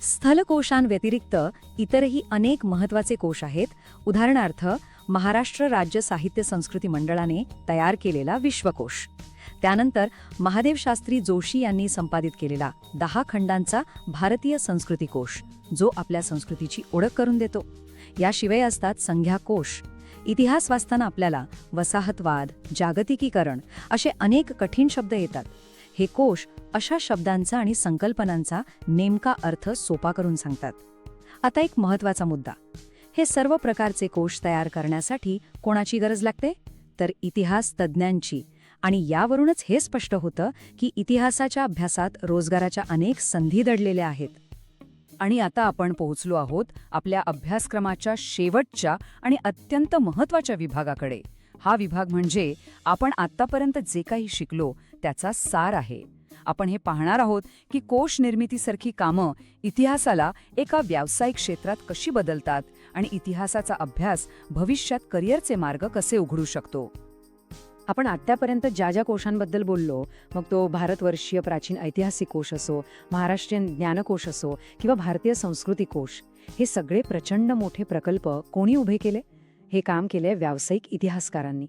[SPEAKER 2] स्थलकोशांव्यतिरिक्त इतरही अनेक महत्त्वाचे कोश आहेत. उदाहरणार्थ महाराष्ट्र राज्य साहित्य संस्कृती मंडळाने तयार केलेला विश्वकोश. त्यानंतर महादेव शास्त्री जोशी यांनी संपादित केलेला 10 खंडांचा भारतीय संस्कृती कोश, जो आपल्या संस्कृतीची ओळख करून देतो. याशिवाय असतात संज्ञाकोश. इतिहास वाचताना आपल्याला वसाहतवाद, जागतिकीकरण असे अनेक कठीण शब्द येतात. हे कोश अशा शब्दांचा आणि संकल्पनांचा नेमका अर्थ सोपा करून सांगतात. आता एक महत्त्वाचा मुद्दा, हे सर्व प्रकारचे कोश तयार करण्यासाठी कोणाची गरज लागते? तर इतिहास तज्ज्ञांची. आणि यावरूनच हे स्पष्ट होतं की इतिहासाच्या अभ्यासात रोजगाराच्या अनेक संधी दडलेल्या आहेत.
[SPEAKER 1] आणि आता आपण पोहोचलो आहोत आपल्या अभ्यासक्रमाच्या शेवटच्या आणि अत्यंत महत्त्वाच्या विभागाकडे. हा विभाग म्हणजे आपण आत्तापर्यंत जे काही शिकलो त्याचा सार आहे. आपण हे पाहणार आहोत की कोश निर्मितीसारखी कामं इतिहासाला एका व्यावसायिक क्षेत्रात कशी बदलतात आणि इतिहासाचा अभ्यास भविष्यात करिअरचे मार्ग कसे उघडू शकतो.
[SPEAKER 2] आपण आत्तापर्यंत ज्या ज्या कोशांबद्दल बोललो, मग तो भारतवर्षीय प्राचीन ऐतिहासिक कोश असो, महाराष्ट्रीयन ज्ञानकोश असो किंवा भारतीय संस्कृती कोश, हे सगळे प्रचंड मोठे प्रकल्प कोणी उभे केले? हे काम केले व्यावसायिक इतिहासकारांनी.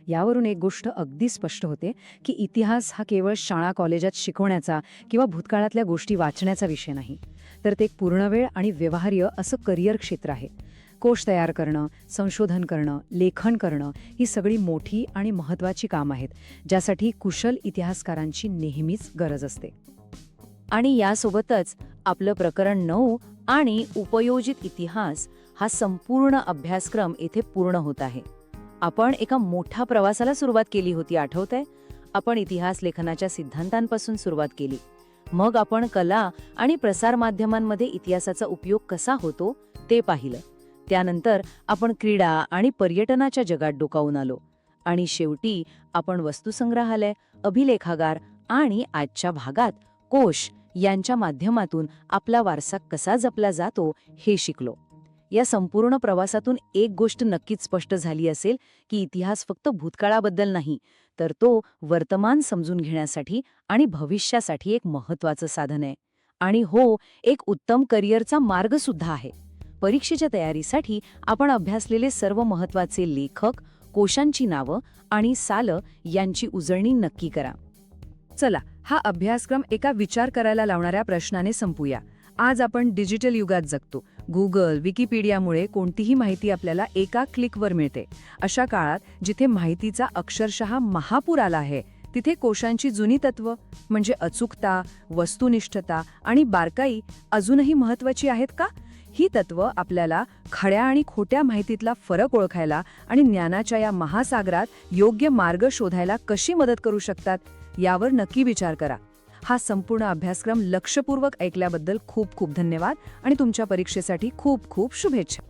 [SPEAKER 2] यावरून एक गोष्ट अगदी स्पष्ट होते की इतिहास हा केवळ शाळा कॉलेजात शिकवण्याचा किंवा भूतकाळातल्या गोष्टी वाचण्याचा विषय नाही, तर ते एक पूर्णवेळ आणि व्यवहार्य असं करिअर क्षेत्र आहे. कोश तयार करणं, संशोधन करणं, लेखन करणं ही सगळी मोठी आणि महत्त्वाची कामं आहेत, ज्यासाठी कुशल इतिहासकारांची नेहमीच गरज असते. आणि यासोबतच आपलं प्रकरण 9 आणि उपयोजित इतिहास हा संपूर्ण अभ्यासक्रम येथे पूर्ण होत आहे. आपण एका मोठ्या प्रवासाला सुरुवात केली होती, आठवतंय? आपण इतिहास लेखनाच्या सिद्धांतांपासून सुरुवात केली. मग आपण कला आणि प्रसारमाध्यमांमध्ये इतिहासाचा उपयोग कसा होतो ते पाहिलं. त्यानंतर आपण क्रीडा आणि पर्यटनाच्या जगात डोकावून आलो. आणि शेवटी आपण वस्तुसंग्रहालय, अभिलेखागार आणि आजच्या भागात कोश यांच्या माध्यमातून आपला वारसा कसा जपला जातो हे शिकलो. या संपूर्ण प्रवासातून एक गोष्ट नक्कीच स्पष्ट झाली असेल की इतिहास फक्त भूतकाळाबद्दल नाही, तर तो वर्तमान समजून घेण्यासाठी आणि भविष्यासाठी एक महत्त्वाचं साधन आहे. आणि हो, एक उत्तम करिअरचा मार्ग सुद्धा आहे. परीक्षेच्या तयारीसाठी आपण अभ्यासलेले सर्व महत्त्वाचे लेखक, कोशांची नावं आणि सालं यांची उजळणी नक्की करा.
[SPEAKER 1] चला, हा अभ्यासक्रम एका विचार करायला लावणाऱ्या प्रश्नाने संपूया. आज आपण डिजिटल युगात जगतो. गुगल, विकिपीडियामुळे कोणतीही माहिती आपल्याला एका क्लिकवर मिळते. अशा काळात जिथे माहितीचा अक्षरशः महापूर आला आहे, तिथे कोशांची जुनी तत्व म्हणजे अचूकता, वस्तुनिष्ठता आणि बारकाई अजूनही महत्त्वाची आहेत का? ही तत्व आपल्याला खऱ्या आणि खोट्या माहितीतला फरक ओळखायला आणि ज्ञानाच्या या महासागरात योग्य मार्ग शोधायला कशी मदत करू शकतात, यावर नक्की विचार करा. हा संपूर्ण अभ्यासक्रम लक्षपूर्वक ऐकल्याबद्दल खूप खूप धन्यवाद आणि तुमच्या परीक्षेसाठी खूप खूप शुभेच्छा.